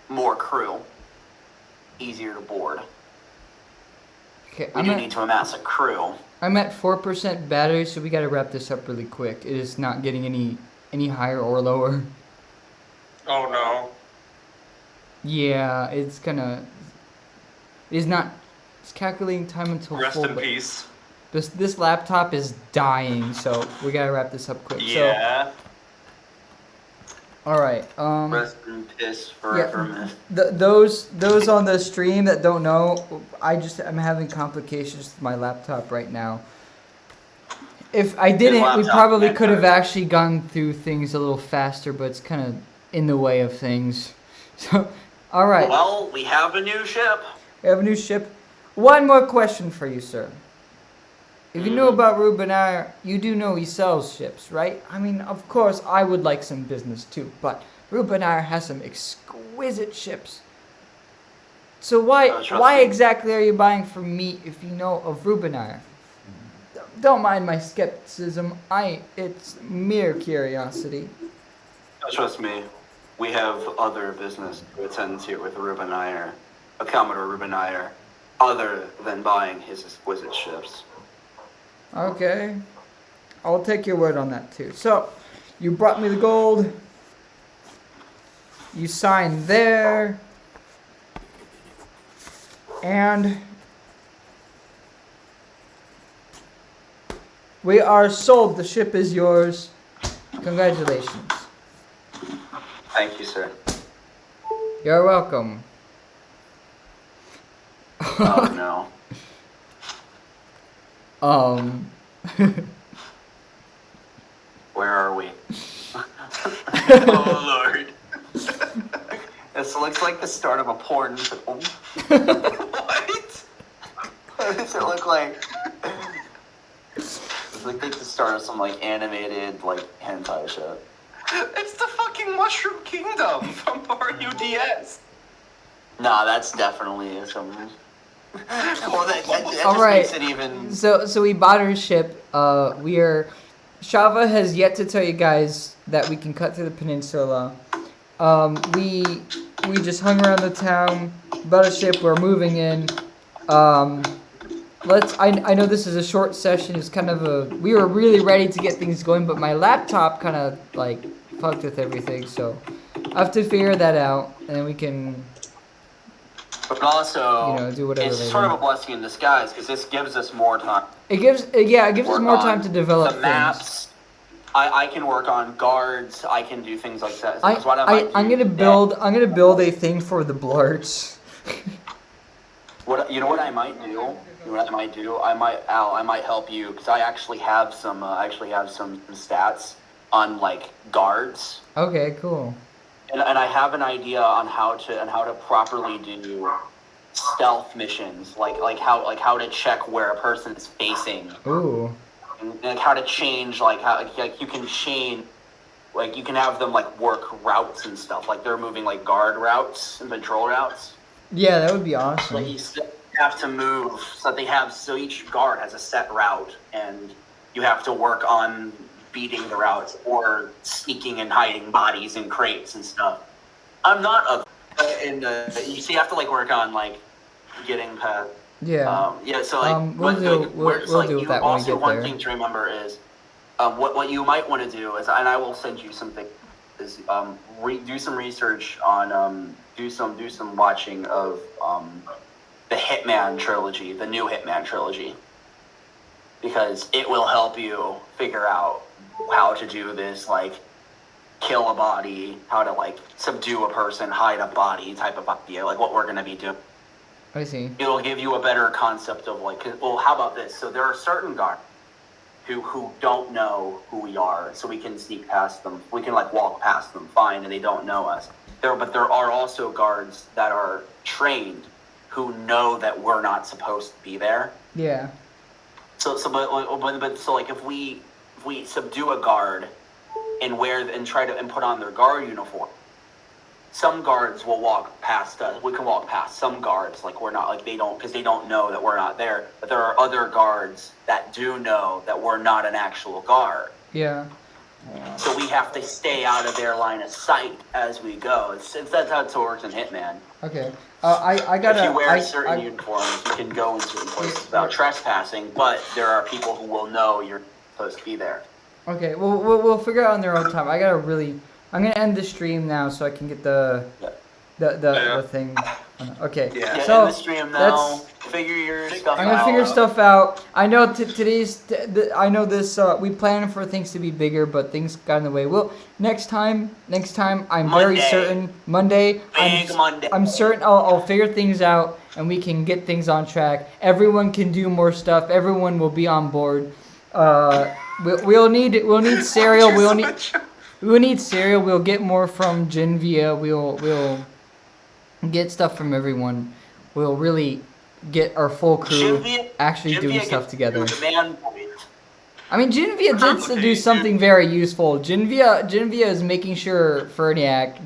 More crew. Easier to board. Okay, We do need to amass a crew. I'm at 4% battery, so we gotta wrap this up really quick. It is not getting any higher or lower. Oh no. Yeah, it's gonna. It's not. It's calculating time until Rest full. in peace. This laptop is dying, so we gotta wrap this up quick. Yeah. All right. Rest in piss forever, man. Those on the stream that don't know, I'm having complications with my laptop right now. If I didn't, we probably could have actually gone through things a little faster, but it's kind of in the way of things. So, all right. Well, we have a new ship. We have a new ship. One more question for you, sir. If you know about Rubenair, you do know he sells ships, right? I mean, of course, I would like some business too, but Rubenair has some exquisite ships. So why exactly are you buying from me if you know of Rubenair? Don't mind my skepticism. It's mere curiosity. Trust me, we have other business to attend to with Rubenair, Commodore Rubenair, other than buying his exquisite ships. Okay. I'll take your word on that too. So, you brought me the gold. You signed there. And we are sold. The ship is yours. Congratulations. Thank you, sir. You're welcome. Oh no. Where are we? Oh Lord. This looks like the start of a porn film. What? What does it look like? It's like the start of some animated hentai shit. It's the fucking Mushroom Kingdom from Mario DS. Nah, that's definitely some. Well, that All just right. makes it even. So we bought her ship. Shava has yet to tell you guys that we can cut through the peninsula. We just hung around the town, bought a ship. We're moving in. I know this is a short session. It's kind of we were really ready to get things going, but my laptop kind of fucked with everything. So I have to figure that out, and then we can But also, do whatever it's they sort of a want. blessing in disguise because this gives us more time. It gives us Work more on time to develop the things. maps. I can work on guards. I can do things like that. So that's what I might I'm do gonna today. build a thing for the blarts. What you know? What I might do? You know what I might do? I might help you because I actually have some. Some stats on like guards, Okay, cool. and I have an idea on how to properly do stealth missions, like how to check where a person is facing, Ooh. and like how to change like you can change. Like you can have them like work routes and stuff. Like they're moving like guard routes and patrol routes. Yeah, that would be Like awesome. you still have to move so each guard has a set route and you have to work on beating the routes or sneaking and hiding bodies in crates and stuff. I'm not a you see, you have to like work on like getting past. Yeah. So like We'll do you that when we also get one there. thing to remember is what you might want to do is, and I will send you something, is do some research on do some watching of the Hitman trilogy, the new Hitman trilogy, because it will help you figure out how to do this, like kill a body, how to like subdue a person, hide a body type of idea, like what we're gonna be doing. I see. It'll give you a better concept of like, well, how about this? So there are certain guards who don't know who we are, so we can sneak past them. We can like walk past them fine, and they don't know us. But there are also guards that are trained who know that we're not supposed to be there. Yeah. So like if we subdue a guard and try to put on their guard uniform, some guards will walk past us. We can walk past some guards, like we're not, like they don't, because they don't know that we're not there. But there are other guards that do know that we're not an actual guard. Yeah. So we have to stay out of their line of sight as we go. That's how it works in Hitman. Okay. I gotta. If you wear certain uniforms, you can go in certain places without trespassing. But there are people who will know you're supposed to be there. Okay. We'll figure it out on their own time. I'm gonna end the stream now so I can get the thing. Okay. Yeah. So in the stream now. Figure your stuff out. I'm gonna figure stuff out. I know I know this. We planned for things to be bigger, but things got in the way. Well, next time, I'm very certain Monday. Monday. I'm certain I'll figure things out and we can get things on track. Everyone can do more stuff. Everyone will be on board. We'll need cereal. We'll need cereal. We'll get more from Genvia. We'll get stuff from everyone. We'll really get our full crew actually doing stuff together. I mean, Genvia did do something very useful. Genvia is making sure Ferniak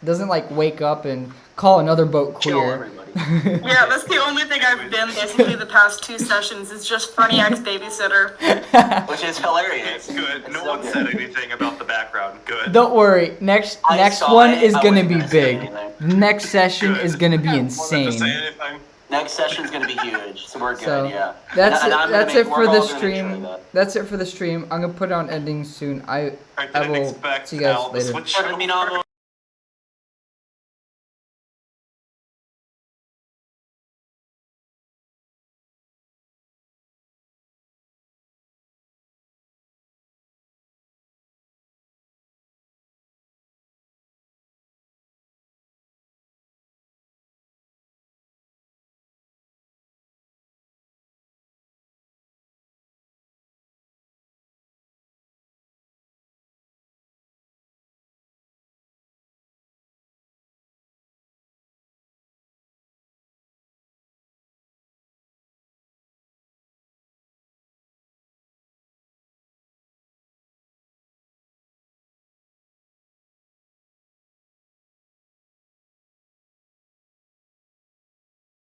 doesn't like wake up and call another boat queer. Yeah, that's the only thing I've been basically the past 2 sessions is just Ferniak's babysitter. Which is hilarious. It's good. No one said anything about the background. Good. Don't worry. Next one is gonna be big. Next session Good. is gonna be Wanted to say insane. anything? Next session's gonna be huge, so we're good. So, Yeah. That's And I'm gonna it we're for all the gonna make sure stream. that- That's it for the stream. I'm gonna put it on ending soon. I I didn't will expect see you guys Al to later. switch. Terminado.